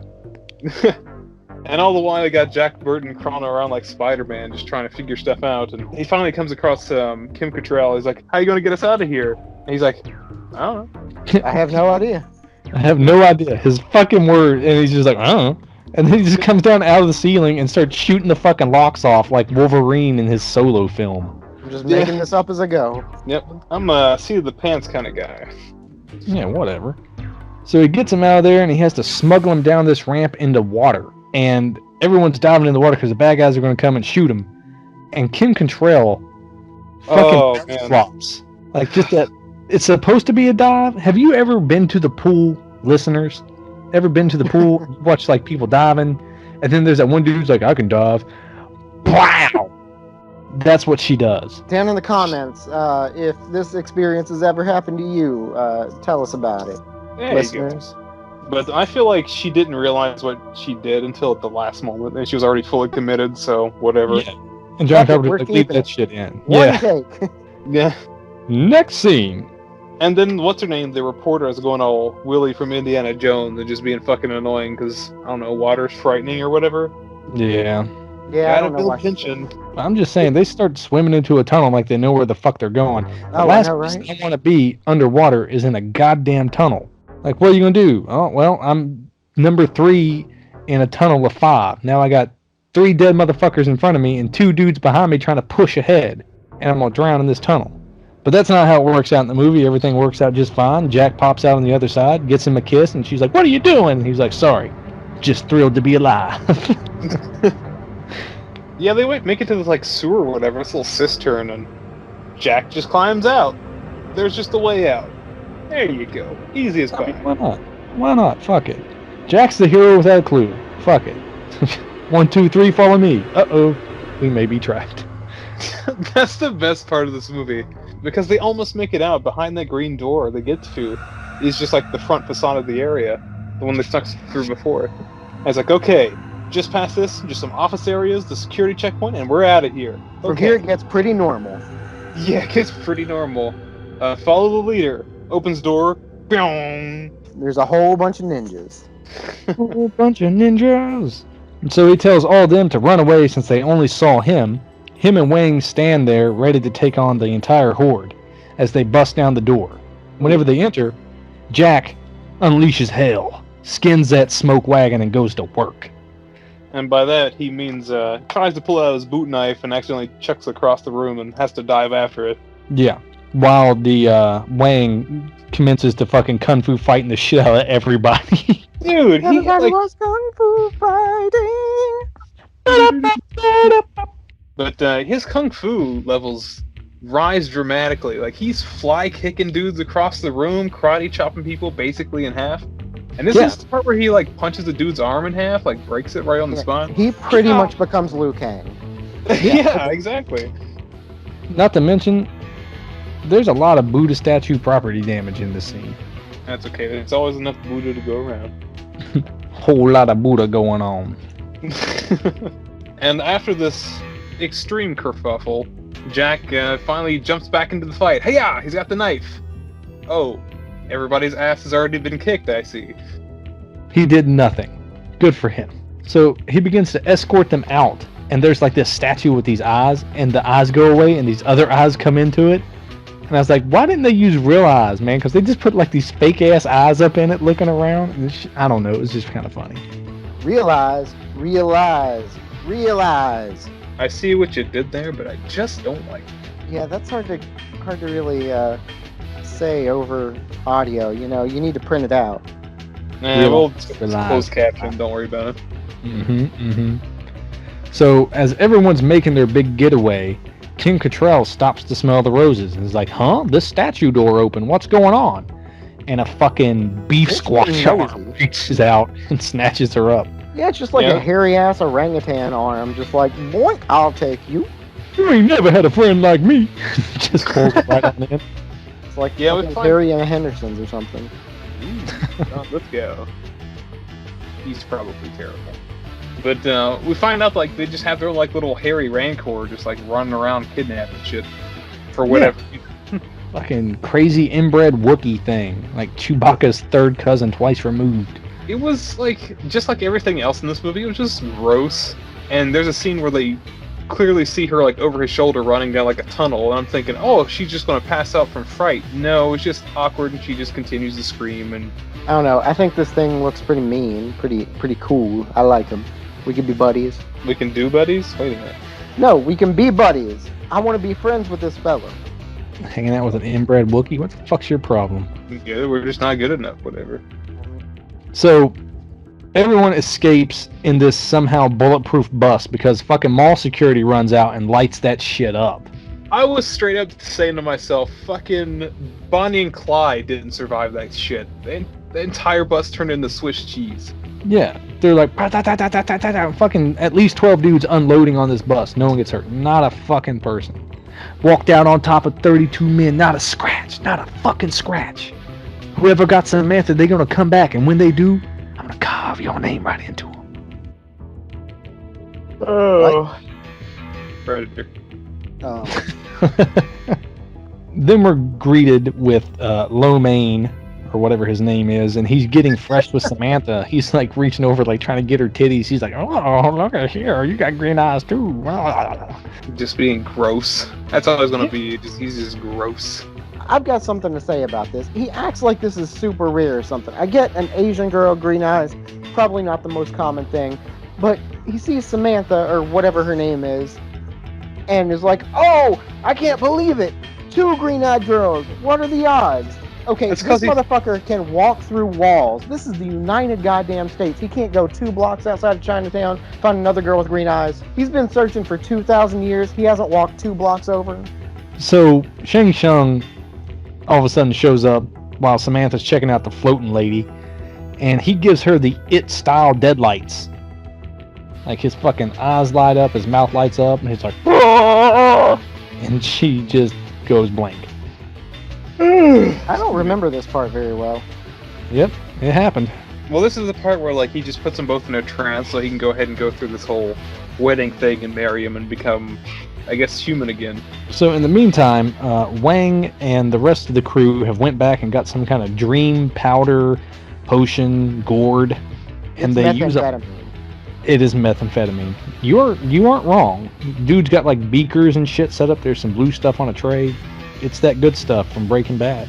And all the while, I got Jack Burton crawling around like Spider-Man, just trying to figure stuff out. And he finally comes across Kim Cattrall. He's like, "How you gonna get us out of here?" And he's like, "I don't know." I have no idea. I have no idea. His fucking word. And he's just like, "I don't know." And then he just comes down out of the ceiling and starts shooting the fucking locks off like Wolverine in his Solo film. I'm just making this up as I go. Yep. I'm a seat of the pants kind of guy. Yeah, whatever. So he gets him out of there and he has to smuggle him down this ramp into water. And everyone's diving in the water because the bad guys are going to come and shoot them. And Kim Cattrall Oh, fucking man. flops. Like, just that. It's supposed to be a dive. Have you ever been to the pool, listeners? Ever been to the pool? Watch, like, people diving, and then there's that one dude who's like, I can dive. Wow! That's what she does. Down in the comments, if this experience has ever happened to you, tell us about it, There you listeners. go. But I feel like she didn't realize what she did until at the last moment, and she was already fully committed. So whatever. Yeah. And John Fuck it, Carpenter's we're like, leave keeping that it. shit in. One Yeah. take. Yeah. Next scene. And then what's her name? The reporter is going all Willie from Indiana Jones and just being fucking annoying because I don't know, water's frightening or whatever. Yeah. Yeah, I Gotta don't know build why. tension. I'm just saying, they start swimming into a tunnel like they know where the fuck they're going. The Oh, I last know, place right? I want to be underwater is in a goddamn tunnel. Like, what are you going to do? Oh, well, I'm number 3 in a tunnel of 5. Now I got 3 dead motherfuckers in front of me and 2 dudes behind me trying to push ahead. And I'm going to drown in this tunnel. But that's not how it works out in the movie. Everything works out just fine. Jack pops out on the other side, gets him a kiss, and she's like, what are you doing? And he's like, sorry. Just thrilled to be alive. Yeah, they make it to this like sewer or whatever, this little cistern, and Jack just climbs out. There's just a way out. There you go. Easy as pie. Why not? Why not? Fuck it. Jack's the hero without a clue. Fuck it. 1, 2, 3, follow me. Uh-oh. We may be trapped. That's the best part of this movie. Because they almost make it out. Behind that green door they get to is just like the front facade of the area. The one they snuck through before. And it's like, okay, just past this, just some office areas, the security checkpoint, and we're out of here. From here, it gets pretty normal. Yeah, it gets pretty normal. Follow the leader. Opens door. Boom. There's a whole bunch of ninjas. A whole bunch of ninjas. And so he tells all of them to run away since they only saw him. Him and Wang stand there ready to take on the entire horde as they bust down the door. Whenever they enter, Jack unleashes hell, skins that smoke wagon, and goes to work. And by that, he means tries to pull out his boot knife and accidentally chucks across the room and has to dive after it. Yeah. While the Wang commences to fucking kung fu fighting the shit out of everybody. Dude, he had, Everybody like, was kung fu fighting. but his kung fu levels rise dramatically. Like, he's fly kicking dudes across the room, karate chopping people basically in half. And this is the part where he like punches the dude's arm in half, like breaks it right on the spine. He pretty much becomes Liu Kang. Yeah, exactly. Not to mention, there's a lot of Buddha statue property damage in this scene. That's okay. There's always enough Buddha to go around. Whole lot of Buddha going on. And after this extreme kerfuffle, Jack finally jumps back into the fight. Hey-ya! He's got the knife. Oh, everybody's ass has already been kicked, I see. He did nothing. Good for him. So he begins to escort them out, and there's like this statue with these eyes, and the eyes go away, and these other eyes come into it. And I was like, why didn't they use real eyes, man? Because they just put like these fake-ass eyes up in it looking around. And I don't know, it was just kind of funny. Realize. I see what you did there, but I just don't like it. Yeah, that's hard to really say over audio. You know, you need to print it out. We'll Relax. close caption, don't worry about it. So as everyone's making their big getaway, Kim Cattrall stops to smell the roses and is like, huh? This statue door open. What's going on? And a fucking beef It's squash nosy. arm reaches out and snatches her up. Yeah, it's just like a hairy-ass orangutan arm. Just like, boink, I'll take you. You ain't never had a friend like me. Just pulls it right on in. It's like Yeah, we fucking find- Harry and Henderson's or something. Let's go. He's probably terrible. But we find out like they just have their like little hairy rancor just like running around kidnapping shit for whatever. Fucking crazy inbred Wookiee thing. Like Chewbacca's third cousin twice removed. It was like just like everything else in this movie. It was just gross. And there's a scene where they clearly see her like over his shoulder running down like a tunnel, and I'm thinking, oh, she's just gonna pass out from fright. No, it's just awkward, and she just continues to scream. And I don't know. I think this thing looks pretty mean, pretty cool. I like him. We could be buddies. we can do buddies. Wait a minute. No, we can be buddies. I want to be friends with this fella. Hanging out with an inbred Wookiee? What the fuck's your problem? Yeah, we're just not good enough. Whatever. So, Everyone escapes in this somehow bulletproof bus because fucking mall security runs out and lights that shit up. I was straight up saying to myself, fucking Bonnie and Clyde didn't survive that shit. The entire bus turned into Swiss cheese. Yeah, they're like, fucking at least 12 dudes unloading on this bus. No one gets hurt. Not a fucking person. Walked out on top of 32 men. Not a scratch. Not a fucking scratch. Whoever got Samantha, they're going to come back. And when they do, I'm going to carve your name right into them. Oh. Predator. Oh. Then we're greeted with Lo Mein, or whatever his name is, and he's getting fresh with Samantha. He's like reaching over, like trying to get her titties. He's like, "Oh, look at here, you got green eyes too." Just being gross. That's all it's gonna be. He's just gross. I've got something to say about this. He acts like this is super rare or something. I get an Asian girl, green eyes, probably not the most common thing, but he sees Samantha, or whatever her name is, and is like, "Oh, I can't believe it! 2 green-eyed girls. What are the odds?" Okay, this motherfucker can walk through walls. This is the United Goddamn States. He can't go 2 blocks outside of Chinatown, find another girl with green eyes. He's been searching for 2,000 years. He hasn't walked 2 blocks over. So Shang Tsung all of a sudden shows up while Samantha's checking out the floating lady, and he gives her the It-style deadlights. Like his fucking eyes light up, his mouth lights up, and he's like, "Aah!" And she just goes blank. I don't remember this part very well. Yep, it happened. Well, this is the part where like he just puts them both in a trance so he can go ahead and go through this whole wedding thing and marry him and become, I guess, human again. So in the meantime, Wang and the rest of the crew have went back and got some kind of dream powder, potion, gourd, and they use up. It is methamphetamine. You aren't wrong. Dude's got like beakers and shit set up. There's some blue stuff on a tray. It's that good stuff from Breaking Bad.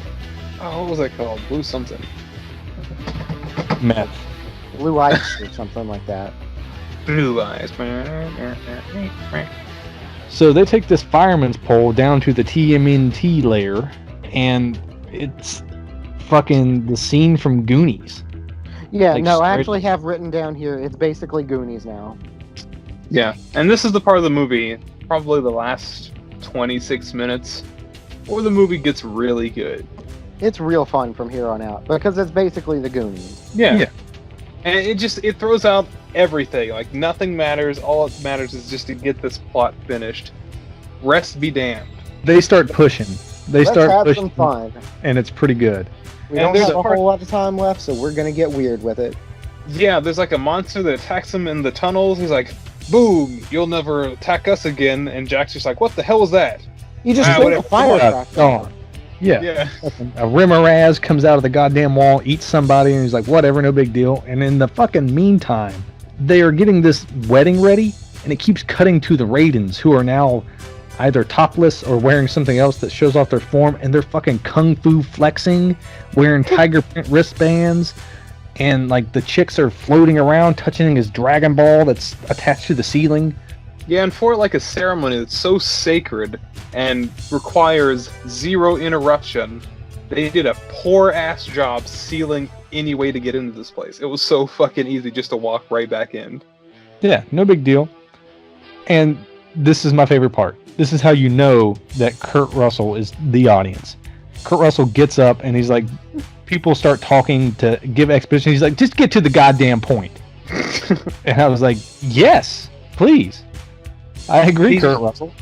Oh, what was that called? Blue something. Meth. Blue ice or something like that. Blue eyes. So they take this fireman's pole down to the TMNT layer, and it's fucking the scene from Goonies. Yeah, Like, no, I actually have written down here, it's basically Goonies now. Yeah, and this is the part of the movie, probably the last 26 minutes, where the movie gets really good. It's real fun from here on out, because it's basically the Goonies. Yeah. And it throws out everything. Like, nothing matters. All it matters is just to get this plot finished. Rest be damned. They start pushing. Let's have some fun. And it's pretty good. We don't have a whole lot of time left, so we're gonna get weird with it. Yeah, there's like a monster that attacks him in the tunnels. He's like, "Boom! You'll never attack us again." And Jack's just like, "What the hell was that?" You just threw a firecracker. Oh, yeah. A Remoraz comes out of the goddamn wall, eats somebody, and he's like, "Whatever, no big deal." And in the fucking meantime, they are getting this wedding ready, and it keeps cutting to the Raidens, who are now either topless or wearing something else that shows off their form, and they're fucking kung fu flexing, wearing tiger print wristbands, and like the chicks are floating around touching his Dragon Ball that's attached to the ceiling. Yeah, and for like a ceremony that's so sacred and requires 0 interruption, they did a poor ass job sealing any way to get into this place. It was so fucking easy just to walk right back in. Yeah, no big deal. And this is my favorite part. This is how you know that Kurt Russell is the audience. Kurt Russell gets up and he's like, people start talking to give exposition. He's like, "Just get to the goddamn point." And I was like, "Yes, please." I agree, Kurt Russell.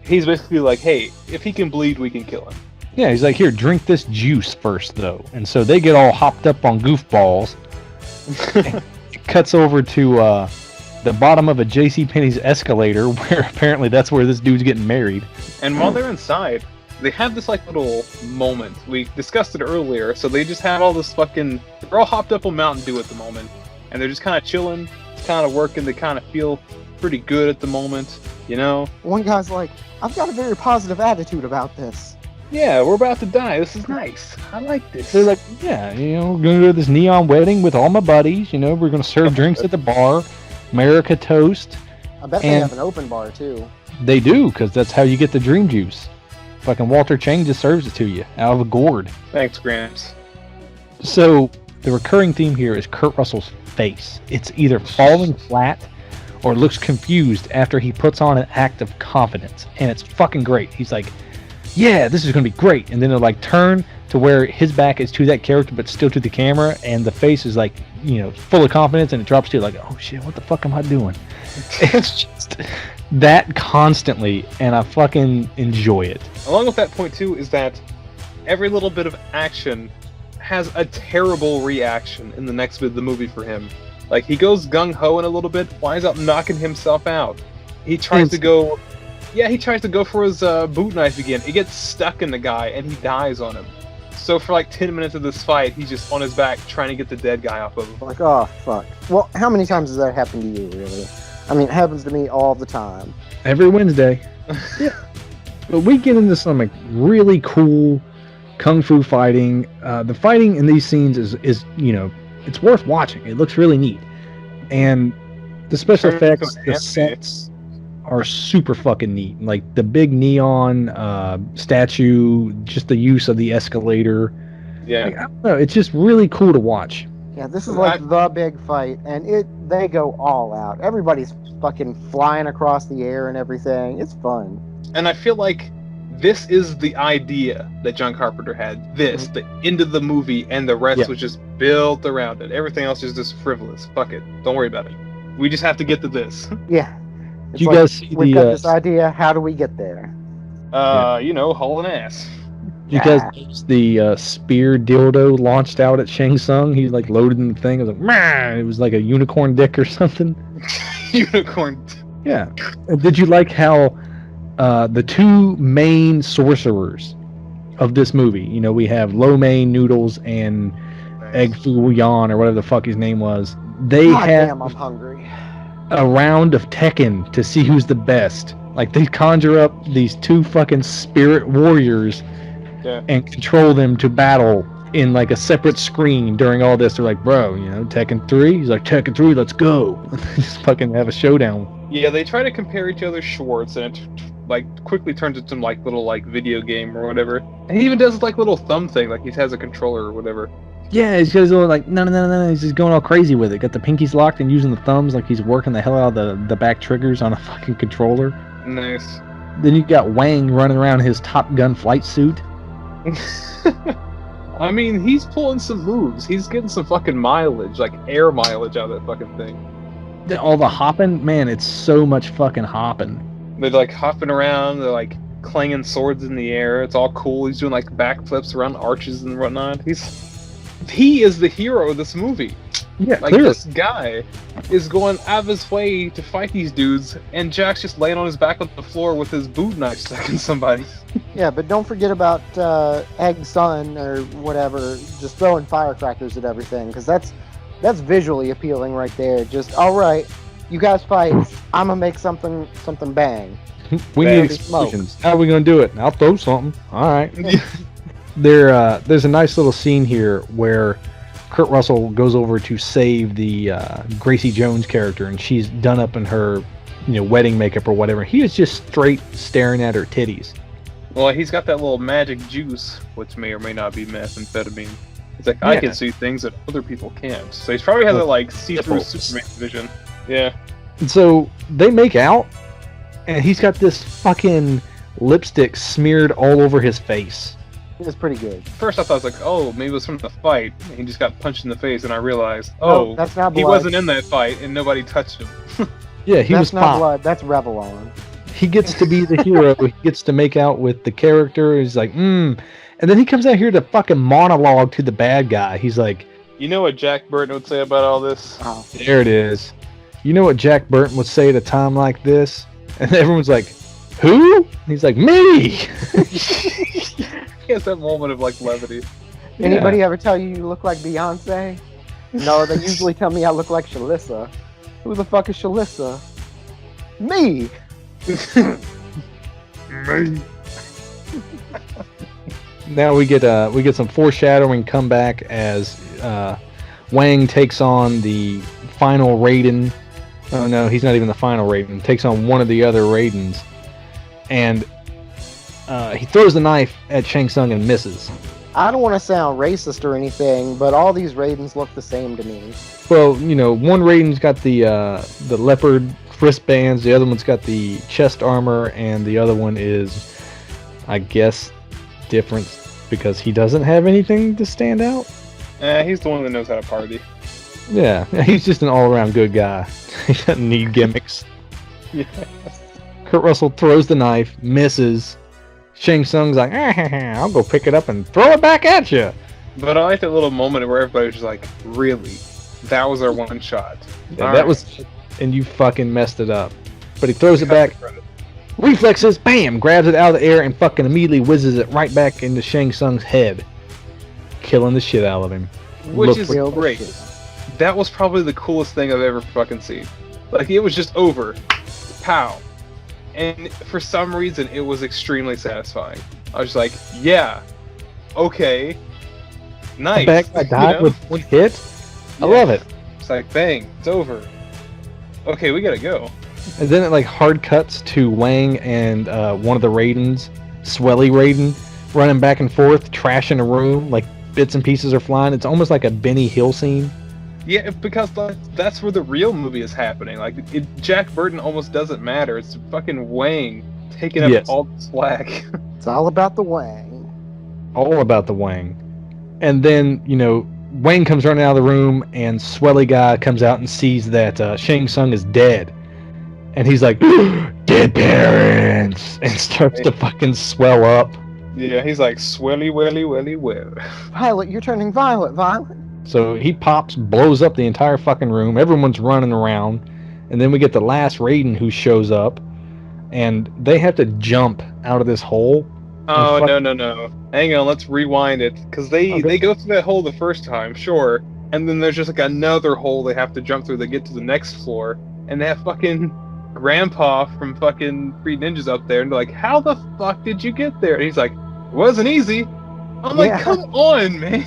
He's basically like, "Hey, if he can bleed, we can kill him." Yeah, he's like, "Here, drink this juice first, though." And so they get all hopped up on goofballs. It cuts over to the bottom of a JCPenney's escalator, where apparently that's where this dude's getting married. And while they're inside, they have this like little moment. We discussed it earlier, so they just have all this fucking... They're all hopped up on Mountain Dew at the moment, and they're just kind of chilling, kind of working, they kind of feel pretty good at the moment, you know? One guy's like, "I've got a very positive attitude about this." Yeah, we're about to die, this is nice. I like this. They're like, "Yeah, you know, we're going to go to this neon wedding with all my buddies, you know, we're going to serve drinks at the bar, America toast." I bet they have an open bar, too. They do, because that's how you get the dream juice. Fucking Walter Chang just serves it to you, out of a gourd. Thanks, Gramps. So, the recurring theme here is Kurt Russell's face. It's either falling flat or looks confused after he puts on an act of confidence, and it's fucking great. He's like, yeah, this is gonna be great, and then it'll like turn to where his back is to that character but still to the camera, and the face is like, full of confidence, and it drops to like, oh shit, what the fuck am I doing? It's just that constantly, and I fucking enjoy it. Along with that point too is that every little bit of action has a terrible reaction in the next bit of the movie for him. Like, he goes gung-ho in a little bit, winds up knocking himself out. He tries to go for his boot knife again. It gets stuck in the guy, and he dies on him. So for like 10 minutes of this fight, he's just on his back trying to get the dead guy off of him. Like, oh, fuck. Well, how many times has that happened to you, really? I mean, it happens to me all the time. Every Wednesday. Yeah. But we get into some like really cool kung fu fighting. The fighting in these scenes is it's worth watching. It looks really neat, and the special effects, the sets are super fucking neat. Like the big neon statue, just the use of the escalator. Yeah, like, I don't know. It's just really cool to watch. Yeah, this is like the big fight, and they go all out. Everybody's fucking flying across the air and everything. It's fun. And I feel like this is the idea that John Carpenter had. This, the end of the movie, and the rest was just built around it. Everything else is just frivolous. Fuck it. Don't worry about it. We just have to get to this. Yeah. Did you guys see we've got this idea. How do we get there? Hauling ass. Did you guys notice the spear dildo launched out at Shang Tsung? He like loaded in the thing. It was like, man, it was like a unicorn dick or something. Unicorn. Yeah. Did you like how the two main sorcerers of this movie, we have Lo Mein Noodles and Egg Foo Yan or whatever the fuck his name was. They had damn, I'm hungry. A round of Tekken to see who's the best. Like they conjure up these two fucking spirit warriors and control them to battle in like a separate screen during all this. They're like, bro, Tekken 3? He's like, Tekken 3, let's go. Just fucking have a showdown. Yeah, they try to compare each other's shorts, and it quickly turns into like little like video game or whatever. And he even does like little thumb thing, like he has a controller or whatever. Yeah, he's just like no. He's just going all crazy with it. Got the pinkies locked and using the thumbs like he's working the hell out of the back triggers on a fucking controller. Nice. Then you got Wang running around in his Top Gun flight suit. I mean, he's pulling some moves. He's getting some fucking mileage, like air mileage out of that fucking thing. All the hopping, man, it's so much fucking hopping. They're like hopping around, they're like clanging swords in the air. It's all cool. He's doing like backflips around arches and whatnot. He is the hero of this movie. Yeah, like clearly. This guy is going out of his way to fight these dudes, and Jack's just laying on his back on the floor with his boot knife stuck in somebody. Yeah, but don't forget about Egg Sun or whatever, just throwing firecrackers at everything, because that's visually appealing right there. Just, all right, you guys fight. I'm gonna make something bang. We need explosions. How are we gonna do it? I'll throw something. All right. There's a nice little scene here where Kurt Russell goes over to save the Gracie Jones character, and she's done up in her, wedding makeup or whatever. He is just straight staring at her titties. Well, he's got that little magic juice, which may or may not be methamphetamine. He's like, I can see things that other people can't. So he's probably has that like see-through Superman vision. Yeah. And so they make out, and he's got this fucking lipstick smeared all over his face. It's pretty good. First I thought it was like, oh, maybe it was from the fight. And he just got punched in the face, and I realized, that's not blood. He wasn't in that fight, and nobody touched him. Yeah, he was not pop. blood. That's Revlon. He gets to be the hero. He gets to make out with the character. He's like, And then he comes out here to fucking monologue to the bad guy. He's like, you know what Jack Burton would say about all this? Oh. There it is. You know what Jack Burton would say at a time like this? And everyone's like, who? He's like, me! He has that moment of like levity. Anybody ever tell you look like Beyonce? No, they usually tell me I look like Shalissa. Who the fuck is Shalissa? Me! Me. Now we get some foreshadowing comeback as Wang takes on the final Raiden. Oh no, he's not even the final Raiden. Takes on one of the other Raidens, and he throws the knife at Shang Tsung and misses. I don't want to sound racist or anything, but all these Raidens look the same to me. Well, one Raiden's got the leopard wristbands, the other one's got the chest armor, and the other one is, I guess, different because he doesn't have anything to stand out. He's the one that knows how to party. Yeah, he's just an all-around good guy. He doesn't need gimmicks. Yeah. Kurt Russell throws the knife, misses. Shang Tsung's like, I'll go pick it up and throw it back at you. But I like that little moment where everybody was just like, really? That was our one shot. Yeah, that was, and you fucking messed it up. But he throws it back. Reflexes, bam, grabs it out of the air and fucking immediately whizzes it right back into Shang Tsung's head, killing the shit out of him. Which is great. That was probably the coolest thing I've ever fucking seen. Like, it was just over. Pow. And for some reason, it was extremely satisfying. I was just like, yeah, okay, nice. The bad guy died with one hit? I love it. It's like, bang, it's over. Okay, we gotta go. And then it like hard cuts to Wang and one of the Raidens, Swelly Raiden, running back and forth, trashing a room, like bits and pieces are flying. It's almost like a Benny Hill scene. Yeah, because that's where the real movie is happening. Like, Jack Burton almost doesn't matter. It's fucking Wang taking up all the slack. It's all about the Wang. All about the Wang. And then, Wang comes running out of the room, and Swelly Guy comes out and sees that Shang Tsung is dead. And he's like, dead parents! And starts to fucking swell up. Yeah, he's like, swelly, welly, welly, well. Violet, you're turning violet, Violet. So he pops, blows up the entire fucking room. Everyone's running around. And then we get the last Raiden who shows up. And they have to jump out of this hole. Oh, no. Hang on, let's rewind it. Because they go through that hole the first time, sure. And then there's just like another hole they have to jump through to get to the next floor. And they have fucking Grandpa from fucking Three Ninjas up there. And they're like, how the fuck did you get there? And he's like, it wasn't easy. I'm like, come on, man.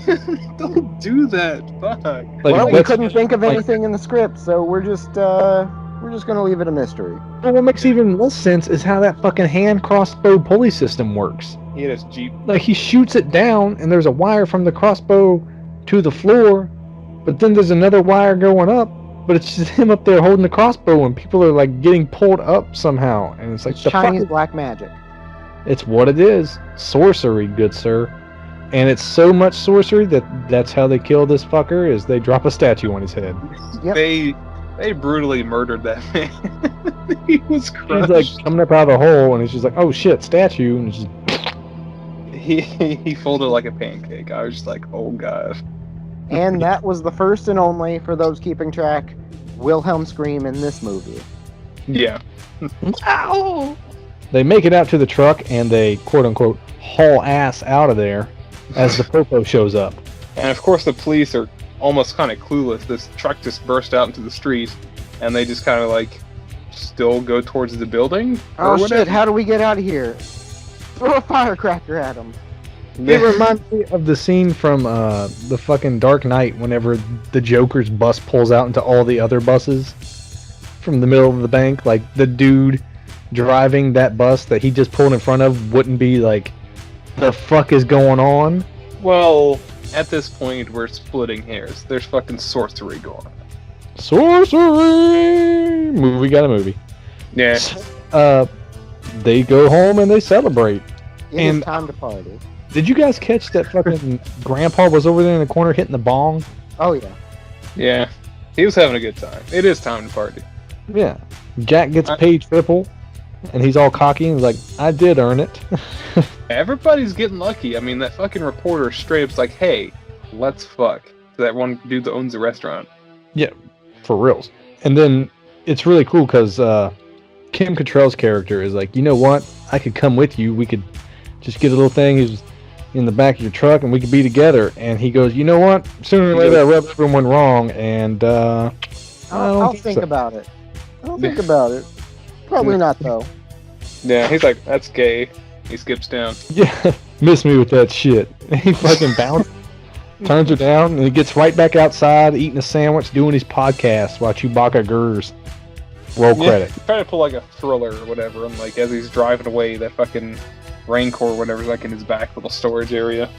Don't do that. Fuck. Like, well, we couldn't think of anything in the script, so we're just gonna leave it a mystery. Well, what makes even less sense is how that fucking hand crossbow pulley system works. He had his Jeep. Like, he shoots it down, and there's a wire from the crossbow to the floor, but then there's another wire going up, but it's just him up there holding the crossbow, and people are like getting pulled up somehow, and it's like it's Chinese black magic. It's what it is. Sorcery, good sir. And it's so much sorcery that's how they kill this fucker, is they drop a statue on his head. Yep. They brutally murdered that man. He was crushed. He's like coming up out of the hole, and he's just like, oh shit, statue, and it's just... He folded like a pancake. I was just like, oh god. And that was the first and only, for those keeping track, Wilhelm scream in this movie. Yeah. Ow! They make it out to the truck, and they, quote-unquote, haul ass out of there as the popo shows up. And of course the police are almost kind of clueless. This truck just burst out into the street, and they just kind of like still go towards the building. Oh shit, how do we get out of here? Throw a firecracker at them. It reminds me of the scene from the fucking Dark Knight whenever the Joker's bus pulls out into all the other buses from the middle of the bank. Like, the dude driving that bus that he just pulled in front of wouldn't be like, the fuck is going on? Well, at this point, we're splitting hairs. There's fucking sorcery going on. Sorcery! We got a movie. Yeah. They go home and they celebrate. It's time to party. Did you guys catch that fucking Grandpa was over there in the corner hitting the bong? Oh, yeah. Yeah. He was having a good time. It is time to party. Yeah. Jack gets paid triple, and he's all cocky and he's like, I did earn it. Everybody's getting lucky. I mean, that fucking reporter straight up's like, hey, let's fuck. To that one dude that owns the restaurant. Yeah, for reals. And then it's really cool because Kim Cattrall's character is like, you know what? I could come with you. We could just get a little thing. He's in the back of your truck and we could be together. And he goes, you know what? Sooner or later I rub everyone wrong. And I'll think about it. I'll think about it. Probably not, though. Yeah, he's like, that's gay. He skips down. Yeah, miss me with that shit. He fucking bounces, turns her down, and he gets right back outside, eating a sandwich, doing his podcast while Chewbacca gurs. Roll credit. Trying to pull like a Thriller or whatever, and like as he's driving away, that fucking Rancor or whatever's like in his back little storage area.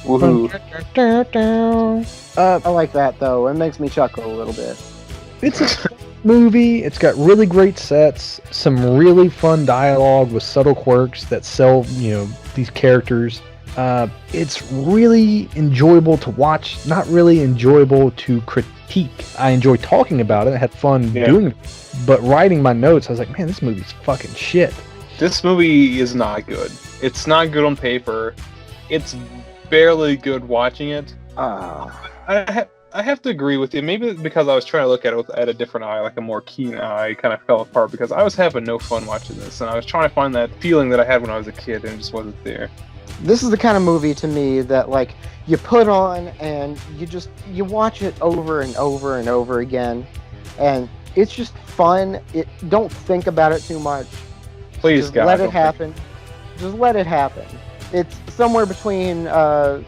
Woohoo. I like that though. It makes me chuckle a little bit. It's a movie. It's got really great sets, some really fun dialogue with subtle quirks that sell, these characters. It's really enjoyable to watch, not really enjoyable to critique. I enjoy talking about it. I had fun doing it, but writing my notes, I was like, man, this movie's fucking shit. This movie is not good. It's not good on paper. It's barely good watching it. I have to agree with you. Maybe because I was trying to look at it at a different eye, like a more keen eye, kind of fell apart because I was having no fun watching this, and I was trying to find that feeling that I had when I was a kid, and it just wasn't there. This is the kind of movie to me that like you put on and you watch it over and over and over again, and it's just fun. Don't think about it too much. Please, just God, let it happen. Just let it happen. It's somewhere between the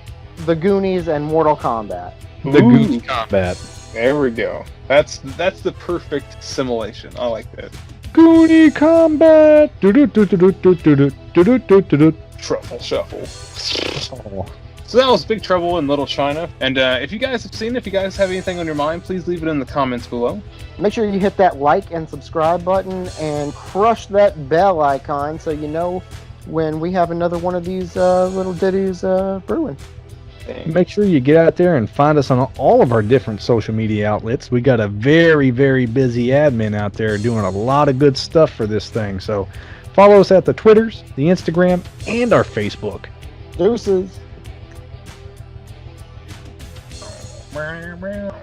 Goonies and Mortal Kombat. The Goonies combat. There we go. That's the perfect simulation. I like that. Goonie combat. Truffle shuffle. So that was Big Trouble in Little China. And if you guys have seen it, if you guys have anything on your mind, please leave it in the comments below. Make sure you hit that like and subscribe button and crush that bell icon so you know when we have another one of these little ditties brewing. Make sure you get out there and find us on all of our different social media outlets. We got a very, very busy admin out there doing a lot of good stuff for this thing. So follow us at the Twitters, the Instagram, and our Facebook. Deuces. Brown.